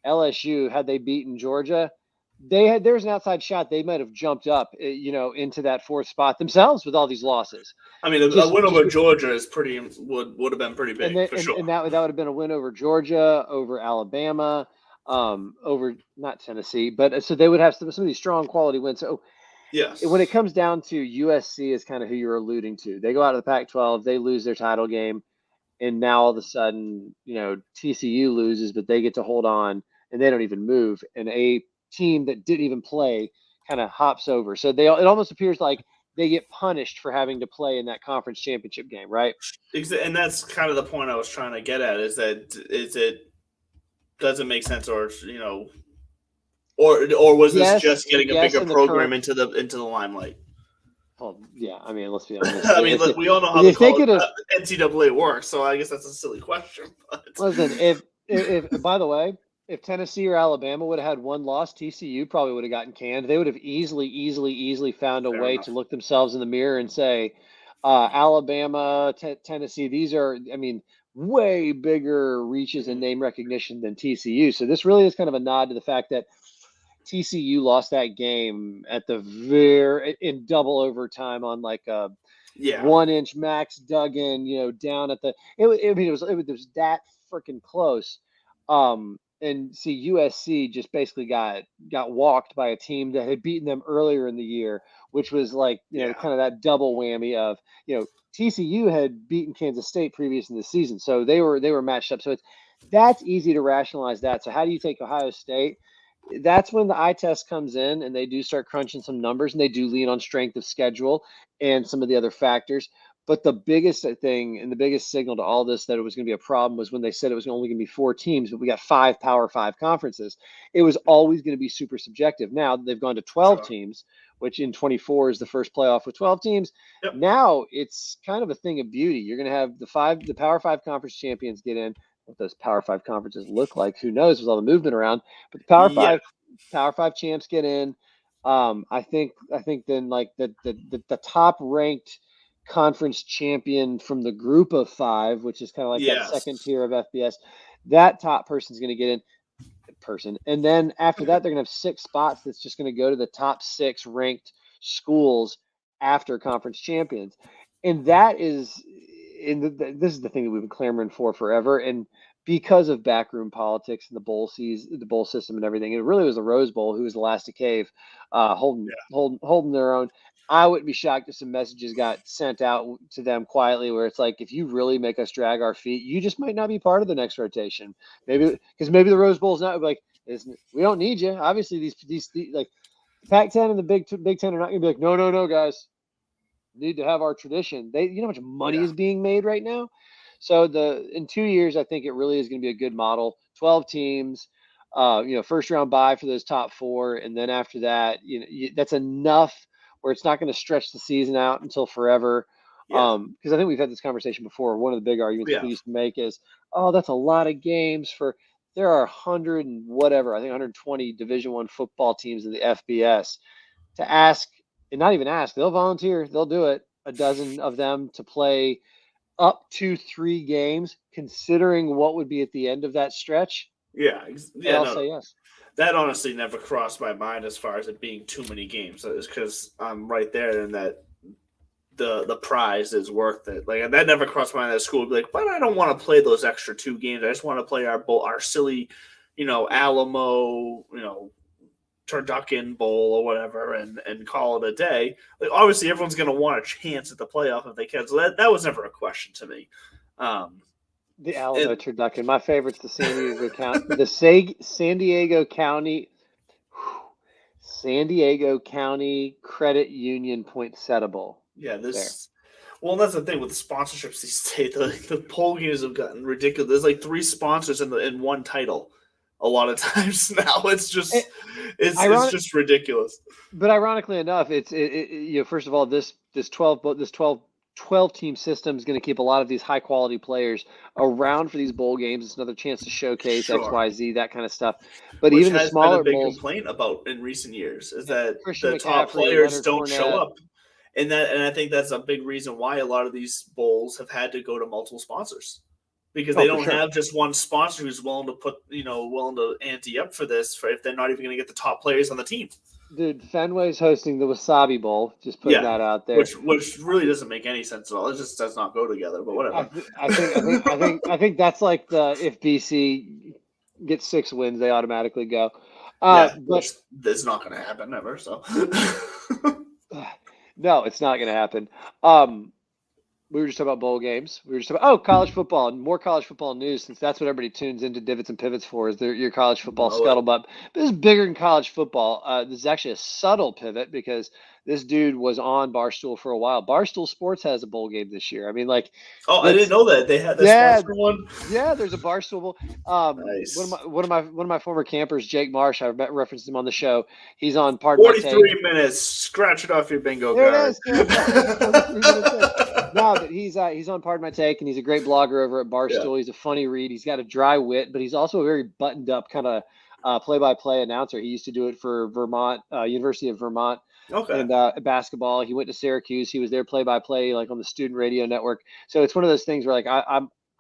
LSU, had they beaten Georgia, there's an outside shot they might have jumped up, into that fourth spot themselves with all these losses. I mean, a win over Georgia is would have been pretty big, for sure. And that would have been a win over Georgia, over Alabama, over not Tennessee, but so they would have some of these strong quality wins. So. Yes. When it comes down to USC is kind of who you're alluding to. They go out of the Pac-12, they lose their title game, and now all of a sudden, TCU loses, but they get to hold on, and they don't even move. And a team that didn't even play kind of hops over. So it almost appears like they get punished for having to play in that conference championship game, right? And that's kind of the point I was trying to get at, is it doesn't make sense, or Or was this just getting a bigger program into the limelight? Well, yeah. I mean, let's be honest. I mean, we all know how the NCAA works, so I guess that's a silly question. But. Listen, if by the way, if Tennessee or Alabama would have had one loss, TCU probably would have gotten canned. They would have easily found a way to look themselves in the mirror and say, Alabama, Tennessee, these are, I mean, way bigger reaches in name recognition than TCU. So this really is kind of a nod to the fact that TCU lost that game at in double overtime on like a 1-inch Max Duggan, down at the. It was that freaking close. And see, USC just basically got walked by a team that had beaten them earlier in the year, which was like kind of that double whammy of TCU had beaten Kansas State previous in the season, so they were matched up. So that's easy to rationalize that. So how do you take Ohio State? That's when the eye test comes in, and they do start crunching some numbers, and they do lean on strength of schedule and some of the other factors. But the biggest thing and the biggest signal to all this that it was going to be a problem was when they said it was only going to be 4 teams, but we got 5 Power 5 conferences. It was always going to be super subjective. Now they've gone to 12 teams, which in 24 is the first playoff with 12 teams. Yep. Now it's kind of a thing of beauty. You're going to have the Power 5 conference champions get in. what those Power 5 conferences look like. Who knows with all the movement around? But the Power 5 champs get in. I think then like the top ranked conference champion from the group of 5, which is kind of like that second tier of FBS, that top person's going to get in. And then after that, they're going to have 6 spots that's just going to go to the top 6 ranked schools after conference champions. And that is, this is the thing that we've been clamoring for forever. And because of backroom politics and the bowl system and everything, it really was the Rose Bowl who was the last to cave, holding their own. I wouldn't be shocked if some messages got sent out to them quietly where it's like, if you really make us drag our feet, you just might not be part of the next rotation. Maybe the Rose Bowl is not like, we don't need you. Obviously, these like the Pac-10 and the Big Ten are not going to be like, no, guys, need to have our tradition. You know how much money is being made right now. So in 2 years, I think it really is going to be a good model. 12 teams, first round bye for those top 4, and then after that, that's enough where it's not going to stretch the season out until forever. Because I think we've had this conversation before. One of the big arguments we used to make is, that's a lot of games there are 100 and whatever, I think 120 Division I football teams in the FBS. To ask, and not even ask, they'll volunteer, they'll do it, a dozen of them to play up to 3 games, considering what would be at the end of that stretch. I'll say yes. That honestly never crossed my mind as far as it being too many games. It's because I'm right there and that the prize is worth it. Like, that never crossed my mind at school. I'd be like, but I don't want to play those extra 2 games. I just want to play our silly, Alamo, Turducken Bowl or whatever and call it a day. Like, obviously everyone's going to want a chance at the playoff if they can. So that was never a question to me. The Alamo Turducken. My favorite's the San Diego County, San Diego County Credit Union Poinsettia Bowl. Yeah, well, that's the thing with the sponsorships these days. The poll games have gotten ridiculous. There's like 3 sponsors in one title. A lot of times now, it's just ridiculous. But ironically enough, first of all, this 12 team system is going to keep a lot of these high quality players around for these bowl games. It's another chance to showcase X, Y, Z, that kind of stuff. But Which even the smaller been a big bowls, complaint about in recent years is that Christian the top McCaffrey, players Leonard don't Fournette. show up, and I think that's a big reason why a lot of these bowls have had to go to multiple sponsors. Because they don't have just one sponsor who's willing to ante up for this, if they're not even going to get the top players on the team. Dude, Fenway's hosting the Wasabi Bowl. Just putting that out there, which really doesn't make any sense at all. It just does not go together. But whatever. I think that's like if BC gets 6 wins, they automatically go. But it's not going to happen ever. So no, it's not going to happen. We were just talking about bowl games. We were just talking about college football and more college football news, since that's what everybody tunes into Divots and Pivots for, is your college football scuttlebutt. But this is bigger than college football. This is actually a subtle pivot because this dude was on Barstool for a while. Barstool Sports has a bowl game this year. I mean, like, I didn't know that they had this one. Yeah, there's a Barstool Bowl. Nice. One of my former campers, Jake Marsh, I referenced him on the show. He's on 43 minutes. Scratch it off your bingo card. No, but he's on Pardon My Take, and he's a great blogger over at Barstool. Yeah. He's a funny read. He's got a dry wit, but he's also a very buttoned up kind of play-by-play announcer. He used to do it for University of Vermont. Okay. And basketball. He went to Syracuse. He was there play-by-play, like on the student radio network. So it's one of those things where, like,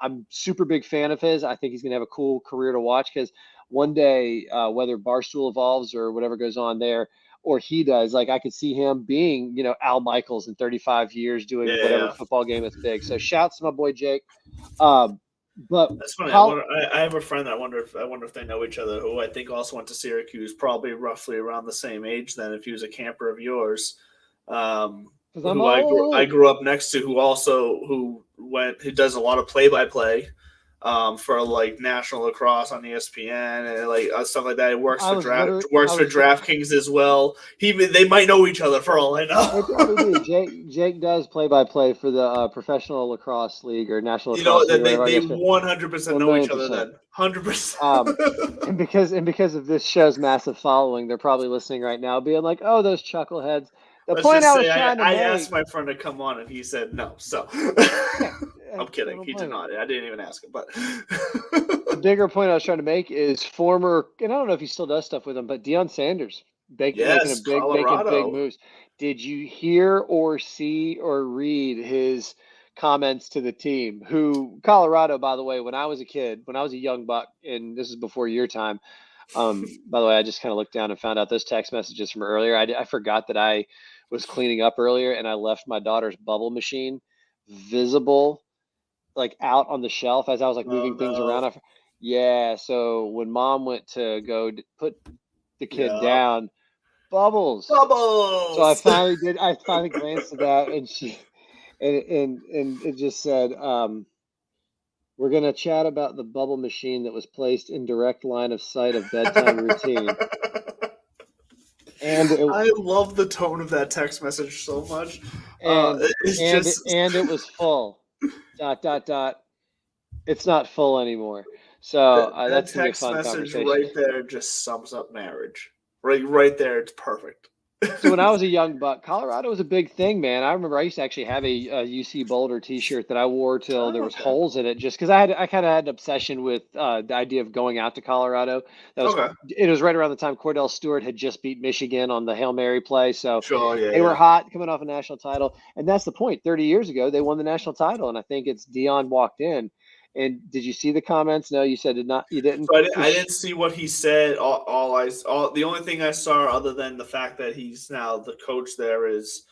I'm super big fan of his. I think he's gonna have a cool career to watch, because one day, whether Barstool evolves or whatever goes on there, or he does, like, I could see him being, Al Michaels in 35 years doing whatever football game that's big. So shouts to my boy Jake. But that's funny. I have a friend that I wonder if they know each other, who I think also went to Syracuse, probably roughly around the same age then, if he was a camper of yours. Who I grew up next to, who does a lot of play-by-play for like National Lacrosse on ESPN and like stuff like that. He works for DraftKings as well. They might know each other for all I know. They probably do. Jake does play-by-play for the Professional Lacrosse League or National Lacrosse League. They 100% know each other then. 100%. And because of this show's massive following, they're probably listening right now, being like, "Oh, those chuckleheads." The point I was trying to make. I asked my friend to come on, and he said no. So, I'm kidding. He did not. I didn't even ask him. But the bigger point I was trying to make is former, and I don't know if he still does stuff with him, but Deion Sanders making big moves. Did you hear or see or read his comments to the team? Who Colorado, by the way, when I was a young buck, and this is before your time. By the way, I just kind of looked down and found out those text messages from earlier. I forgot that I was cleaning up earlier and I left my daughter's bubble machine visible, like out on the shelf as I was like moving things around. Yeah. So when mom went to go put the kid down, bubbles. So I finally glanced at that and it just said, we're going to chat about the bubble machine that was placed in direct line of sight of bedtime routine. And I love the tone of that text message so much. And it was full. ... It's not full anymore. So that's going to be a fun conversation. Right there just sums up marriage. Right there, it's perfect. So when I was a young buck, Colorado was a big thing, man. I remember I used to actually have a UC Boulder T-shirt that I wore till there was holes in it, just because I kind of had an obsession with the idea of going out to Colorado. It was right around the time Cordell Stewart had just beat Michigan on the Hail Mary play, so they were hot, coming off a national title, and that's the point. 30 years ago, they won the national title, and I think it's Deion walked in. And did you see the comments? No, you said you didn't. So I didn't see what he said. The only thing I saw, other than the fact that he's now the coach there, is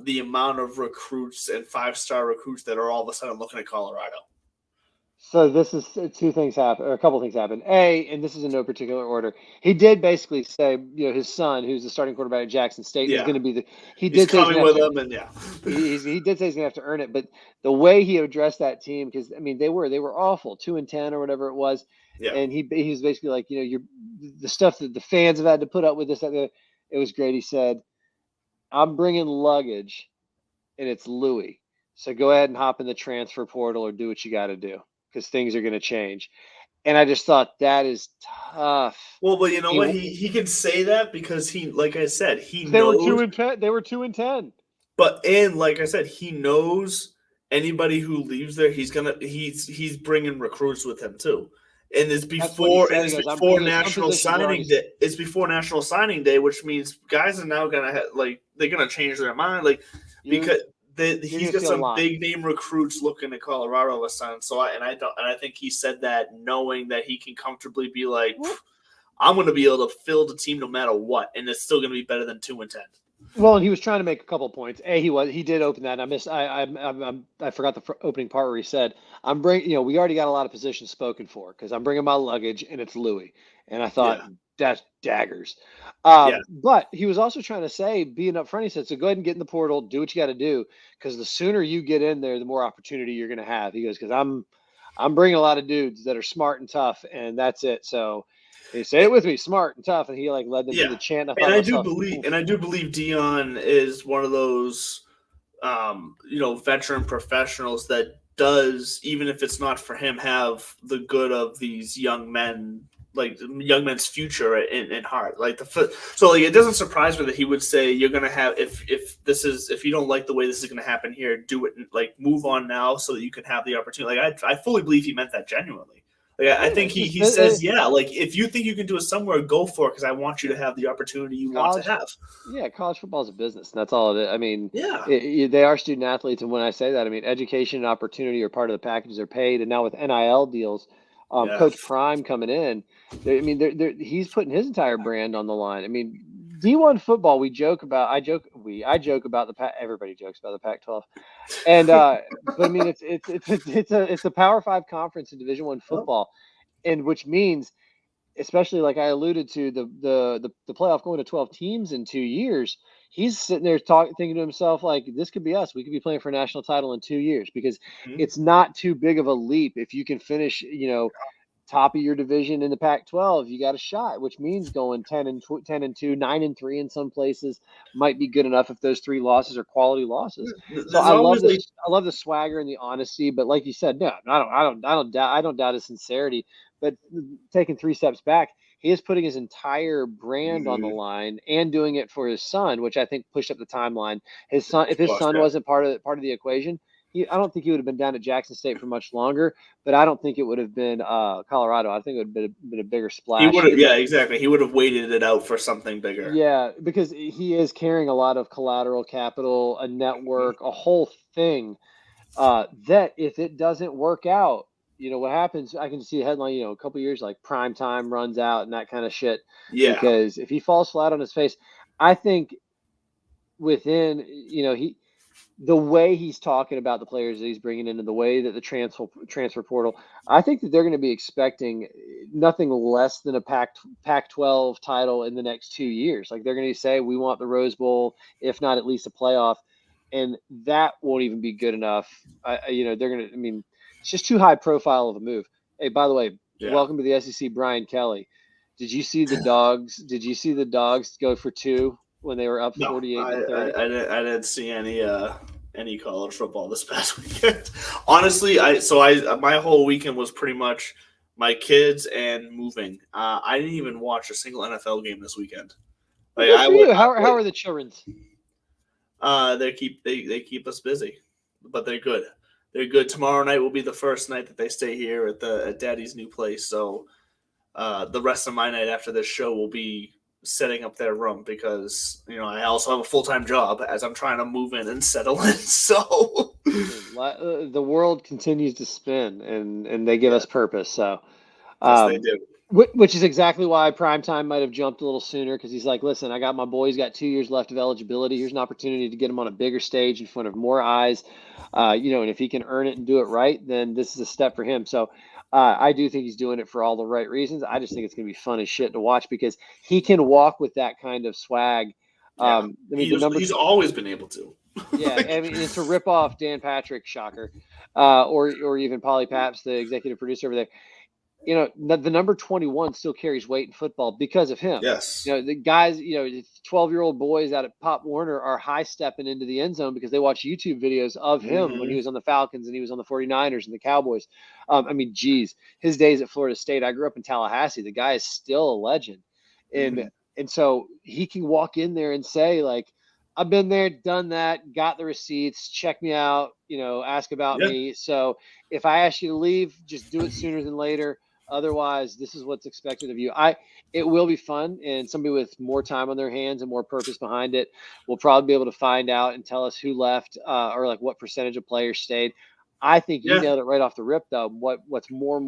the amount of recruits and 5-star recruits that are all of a sudden looking at Colorado. So this is two things happen, or a couple things happen. And this is in no particular order. He did basically say, his son, who's the starting quarterback at Jackson State, is going to be he's coming with him, and he did say he's going to have to earn it. But the way he addressed that team, because I mean they were awful, 2-10 or whatever it was, and he was basically like, you're the stuff that the fans have had to put up with this. It was great. He said, "I'm bringing luggage, and it's Louis. So go ahead and hop in the transfer portal or do what you got to do, because things are going to change." And I just thought that is tough. Well, but you know what? He can say that because he, like I said, they were 2-10. They were 2-10. And like I said, he knows anybody who leaves there, he's bringing recruits with him too. And it's before national signing day. It's before national signing day, which means guys are now gonna they're gonna change their mind, because. He's got some big name recruits looking at Colorado all of a sudden. So I think he said that knowing that he can comfortably be like, I'm going to be able to fill the team no matter what, and it's still going to be better than 2-10. Well, and he was trying to make a couple points. He did open that. I forgot the opening part where he said, "I'm bringing. We already got a lot of positions spoken for because I'm bringing my luggage and it's Louis." And I thought that's daggers. But he was also trying to say, being up front, he said, "So go ahead and get in the portal, do what you got to do, because the sooner you get in there, the more opportunity you're going to have." He goes, "Because I'm bringing a lot of dudes that are smart and tough, and that's it." So. He say it with me, smart and tough, and he led them to the chant. I do believe Deion is one of those, veteran professionals that does, even if it's not for him, have the good of these young men, like young men's future in heart. It doesn't surprise me that he would say, "You're gonna have if you don't like the way this is gonna happen here, do it. Move on now so that you can have the opportunity." I fully believe he meant that genuinely. I think he says, if you think you can do it somewhere, go for it, because I want you to have the opportunity you want to have. Yeah, college football is a business, and that's all it is. I mean, they are student athletes, and when I say that, I mean education and opportunity are part of the packages they're paid, and now with NIL deals, Coach Prime coming in, he's putting his entire brand on the line. I mean, D1 football, I joke about everybody jokes about the Pac-12, and but I mean it's a Power 5 conference in Division I football, and which means, especially like I alluded to, the playoff going to 12 teams in 2 years. He's sitting there thinking to himself, like, this could be us. We could be playing for a national title in 2 years, because it's not too big of a leap if you can finish, top of your division in the Pac-12. You got a shot, which means going 10-2, 9-3 in some places might be good enough if those 3 losses are quality losses. So I love the swagger and the honesty, but like you said, no, I don't doubt his sincerity. But taking 3 steps back, he is putting his entire brand on the line and doing it for his son, which I think pushed up the timeline. His son, if his son wasn't part of the equation, I don't think he would have been down at Jackson State for much longer, but I don't think it would have been Colorado. I think it would have been a bigger He splash. would have, yeah, exactly. He would have waited it out for something bigger. Yeah, because he is carrying a lot of collateral capital, a network, a whole thing. That if it doesn't work out, what happens? I can see a headline, a couple years like prime time runs out and that kind of shit. Yeah. Because if he falls flat on his face, I think within, the way he's talking about the players that he's bringing in and the way that the transfer portal, I think that they're going to be expecting nothing less than a Pac-12 title in the next 2 years. Like they're going to say, we want the Rose Bowl, if not at least a playoff. And that won't even be good enough. They're going to, it's just too high profile of a move. Hey, by the way, Welcome to the SEC, Brian Kelly. Did you see the dogs? Did you see the dogs go for 2 when they were up 48-30? I didn't see any college football this past weekend. Honestly, my whole weekend was pretty much my kids and moving. I didn't even watch a single NFL game this weekend. Like, how are the children's? They keep us busy, but they're good. They're good. Tomorrow night will be the first night that they stay here at Daddy's new place. So the rest of my night after this show will be setting up their room because I also have a full-time job as I'm trying to move in and settle in. So the world continues to spin and they give us purpose. So yes, they do. Which is exactly why Primetime might have jumped a little sooner, because he's like, listen, I got my boys got 2 years left of eligibility. Here's an opportunity to get him on a bigger stage in front of more eyes. And if he can earn it and do it right, then this is a step for him. So I do think he's doing it for all the right reasons. I just think it's going to be fun as shit to watch because he can walk with that kind of swag. Yeah. He's always been able to. Yeah, it's to rip off Dan Patrick, shocker, or even Polly Paps, the executive producer over there. The number 21 still carries weight in football because of him. Yes. The guys, 12-year-old boys out at Pop Warner are high stepping into the end zone because they watch YouTube videos of him when he was on the Falcons and he was on the 49ers and the Cowboys. His days at Florida State, I grew up in Tallahassee. The guy is still a legend. And so he can walk in there and say, like, I've been there, done that, got the receipts, check me out, ask about me. So if I ask you to leave, just do it sooner than later. Otherwise, this is what's expected of you. It will be fun, and somebody with more time on their hands and more purpose behind it will probably be able to find out and tell us who left or like what percentage of players stayed. I think you nailed it right off the rip, though. What's more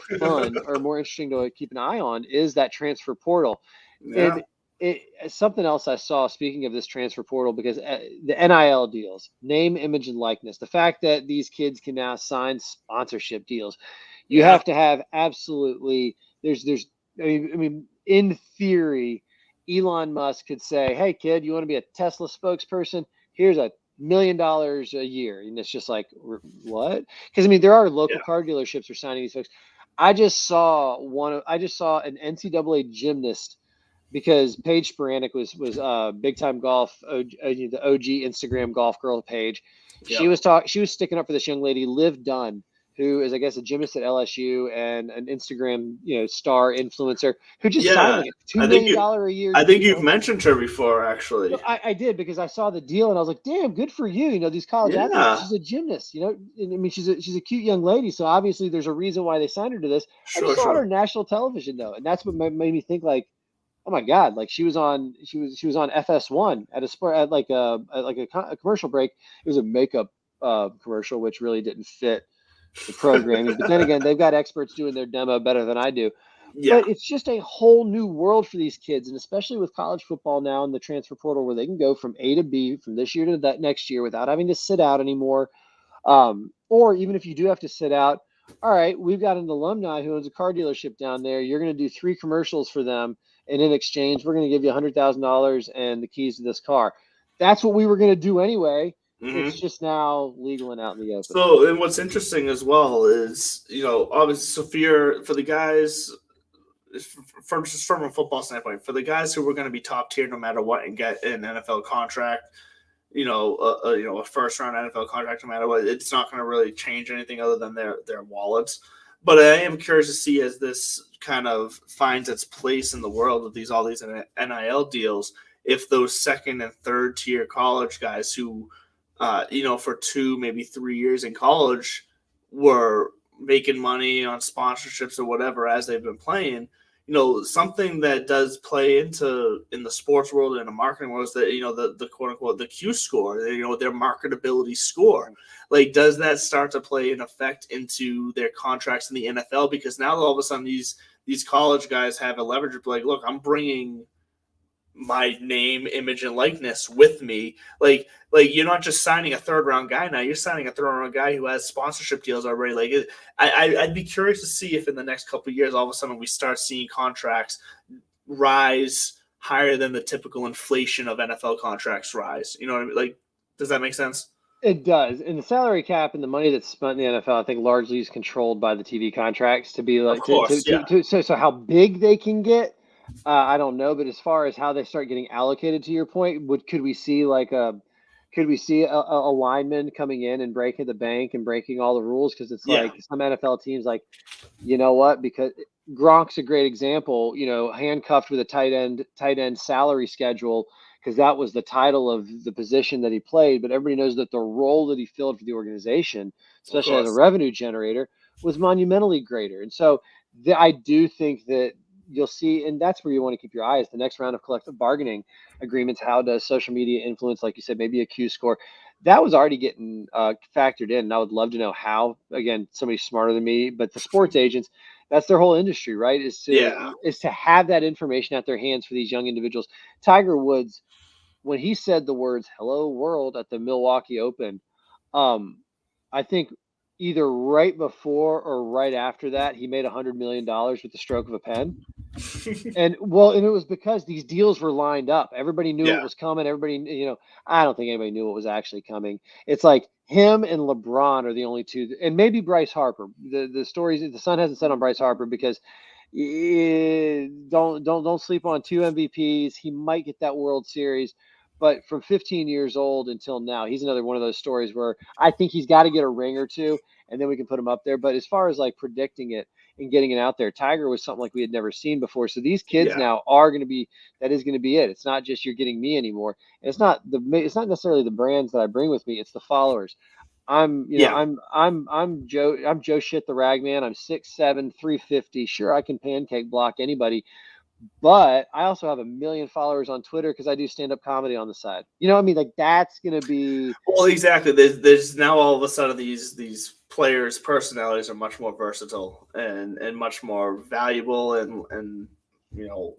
fun or more interesting to keep an eye on is that transfer portal. Yeah. And something else I saw, speaking of this transfer portal, because the NIL deals, name, image, and likeness, the fact that these kids can now sign sponsorship deals, you have to have absolutely, in theory, Elon Musk could say, hey, kid, you want to be a Tesla spokesperson? Here's $1 million a year. And it's just like, what? Because, there are local car dealerships who are signing these folks. I just saw an NCAA gymnast, because Paige Sporanic was Big Time Golf, the OG Instagram golf girl page. Yep. She was sticking up for this young lady, Liv Dunn, who is, I guess, a gymnast at LSU and an Instagram, star influencer who just signed like $2 million a year. I think you've mentioned her before, actually. Well, I did, because I saw the deal and I was like, damn, good for you. These college athletes, she's a gymnast, she's a cute young lady. So obviously there's a reason why they signed her to this. I just saw her on national television though. And that's what made me think, like, oh my God! Like she was on FS1 at a sport at like a commercial break. It was a makeup commercial, which really didn't fit the programming. But then again, they've got experts doing their demo better than I do. Yeah. But it's just a whole new world for these kids, and especially with college football now in the transfer portal, where they can go from A to B from this year to that next year without having to sit out anymore. Or even if you do have to sit out, all right, we've got an alumni who owns a car dealership down there. You're going to do 3 commercials for them. And in exchange, we're going to give you $100,000 and the keys to this car. That's what we were going to do anyway. It's just now legal and out in the open. So, and what's interesting as well is, obviously, for the guys, from a football standpoint, for the guys who were going to be top tier no matter what and get an NFL contract, a first round NFL contract no matter what, it's not going to really change anything other than their wallets. But I am curious to see, as this kind of finds its place in the world with all these NIL deals, if those second and third tier college guys who for 2, maybe 3 years in college, were making money on sponsorships or whatever as they've been playing. Something that does play in the sports world and the marketing world is that, the quote unquote, the Q score, their marketability score. Like, does that start to play an effect into their contracts in the NFL? Because now all of a sudden these college guys have a leverage. Like, look, I'm bringing my name, image, and likeness with me. Like you're not just signing a 3rd-round guy now. You're signing a 3rd-round guy who has sponsorship deals already. Like, I'd be curious to see if in the next couple of years, all of a sudden, we start seeing contracts rise higher than the typical inflation of NFL contracts rise. You know what I mean? Like, does that make sense? It does. And the salary cap and the money that's spent in the NFL, I think, largely is controlled by the TV contracts to be like, Of course, so how big they can get, I don't know. But as far as how they start getting allocated, to your point, could we see a lineman coming in and breaking the bank and breaking all the rules? Because it's like some NFL teams, like, you know what? Because Gronk's a great example, handcuffed with a tight end salary schedule, because that was the title of the position that he played. But everybody knows that the role that he filled for the organization, especially as a revenue generator, was monumentally greater. And so I do think that you'll see, and that's where you want to keep your eyes. The next round of collective bargaining agreements, how does social media influence, like you said, maybe a Q score? That was already getting factored in. And I would love to know how. Again, somebody smarter than me, but the sports agents, that's their whole industry, right? Is to have that information at their hands for these young individuals. Tiger Woods, when he said the words "Hello World" at the Milwaukee Open, I think either right before or right after that, he made $100 million with the stroke of a pen. And it was because these deals were lined up. Everybody knew it was coming. Everybody, I don't think anybody knew what was actually coming. It's like him and LeBron are the only two, and maybe Bryce Harper. The stories, the sun hasn't set on Bryce Harper, because don't sleep on 2 MVPs. He might get that World Series. But from 15 years old until now, he's another one of those stories where I think he's got to get a ring or two, and then we can put him up there. But as far as like predicting it and getting it out there, Tiger was something like we had never seen before. So these kids now are going to be, that is going to be it. It's not just you're getting me anymore. And it's not necessarily the brands that I bring with me. It's the followers. I'm Joe Shit the Rag Man. I'm 6'7", 350. Sure, I can pancake block anybody. But I also have 1 million followers on Twitter because I do stand-up comedy on the side. You know what I mean? Like, that's going to be... Well, exactly. There's now all of a sudden these players' personalities are much more versatile and much more valuable and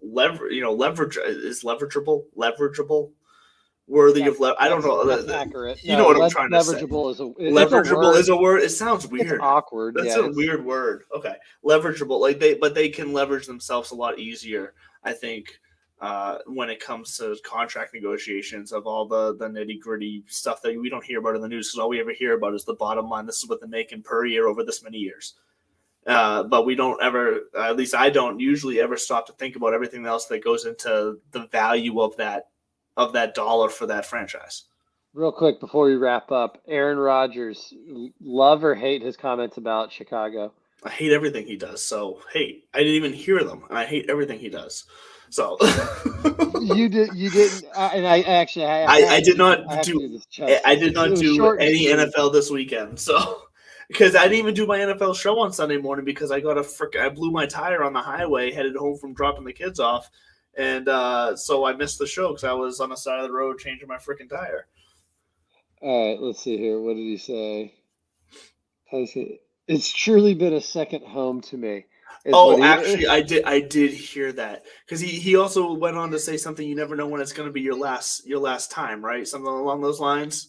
leverage is leverageable. Worthy of I don't know. That's accurate. You know what I'm trying to say. Leverageable is a word. It sounds weird. It's awkward. That's a weird word. Okay, leverageable. But they can leverage themselves a lot easier, I think, when it comes to contract negotiations of all the nitty gritty stuff that we don't hear about in the news, because all we ever hear about is the bottom line. This is what they're making per year over this many years. But we don't ever, at least I don't usually ever stop to think about everything else that goes into the value of that dollar for that franchise. Real quick before we wrap up, Aaron Rodgers, love or hate his comments about Chicago? I hate everything he does. So hate. I didn't even hear them, and I hate everything he does. So you didn't, and I did not do any NFL this weekend. So because I didn't even do my NFL show on Sunday morning because I blew my tire on the highway headed home from dropping the kids off. And so I missed the show because I was on the side of the road changing my freaking tire. All right, let's see here. What did he say? It's truly been a second home to me. Actually, I did hear that because he also went on to say something. You never know when it's going to be your last time, right? Something along those lines.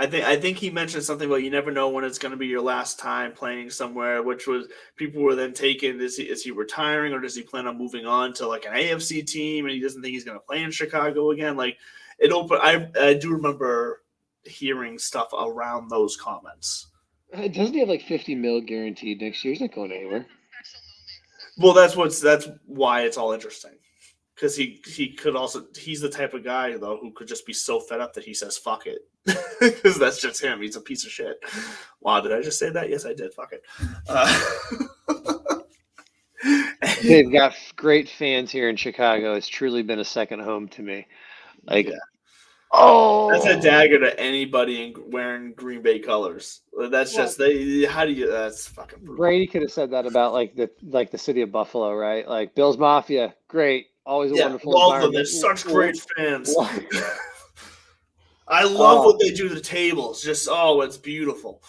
I think he mentioned something about you never know when it's going to be your last time playing somewhere, which was people were then taking, is he retiring or does he plan on moving on to like an AFC team and he doesn't think he's going to play in Chicago again? Like I do remember hearing stuff around those comments. Doesn't he have like $50 million guaranteed next year? He's not going anywhere. Well, that's why it's all interesting. Because he could also – he's the type of guy, though, who could just be so fed up that he says, fuck it. Because that's just him. He's a piece of shit. Wow, did I just say that? Yes, I did. Fuck it. They've got great fans here in Chicago. It's truly been a second home to me. Oh, That's a dagger to anybody wearing Green Bay colors. That's Well, just they. How do you? That's fucking brutal. Brady could have said that about like the city of Buffalo, right? Like Bills Mafia, great, always a Yeah, wonderful love them. They're environment. such great fans. What? I love Uh, what they do to the tables. Just it's beautiful.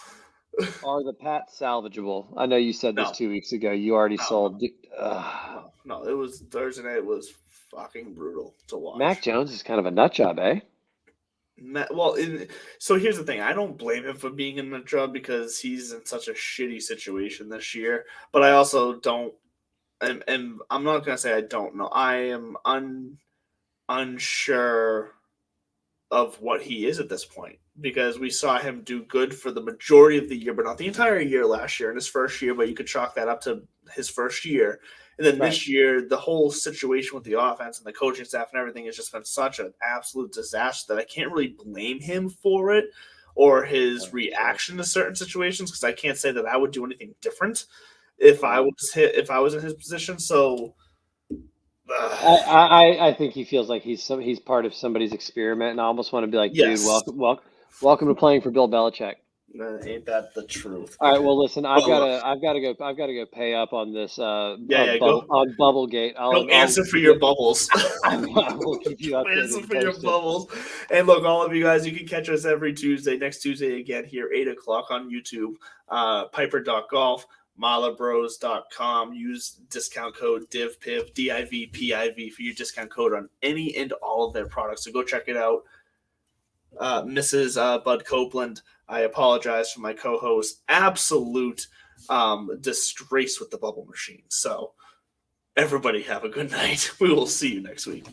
are the Pats salvageable? I know you said this No, 2 weeks ago. You already no, sold. no. It was Thursday night. It was fucking brutal to Mac watch. Jones is kind of a nut job, eh? Well, so here's the thing. I don't blame him for being in the job because he's in such a shitty situation this year. But I also don't, and I'm not gonna say I don't know. I am unsure of what he is at this point because we saw him do good for the majority of the year, but not the entire year last year in his first year. But you could chalk that up to his first year. And then Right. this year, the whole situation with the offense and the coaching staff and everything has just been such an absolute disaster that I can't really blame him for it or his reaction to certain situations because I can't say that I would do anything different if I was in his position. So I think he feels like he's part of somebody's experiment, and I almost want to be like, dude, yes, welcome to playing for Bill Belichick. ain't that the truth? All right, well, listen, I've Well, got to go pay up on this go on Bubblegate. go answer for your bubbles. I will keep you updated. Answer and for your posted. bubbles. And look, all of you guys, you can catch us every Tuesday, next Tuesday again here, 8 o'clock on YouTube, Piper.golf, malabros.com. Use discount code DIVPIV, DIVPIV for your discount code on any and all of their products. So go check it out. Mrs. Bud Copeland, I apologize for my co-host. Absolute disgrace with the bubble machine. So everybody have a good night. We will see you next week.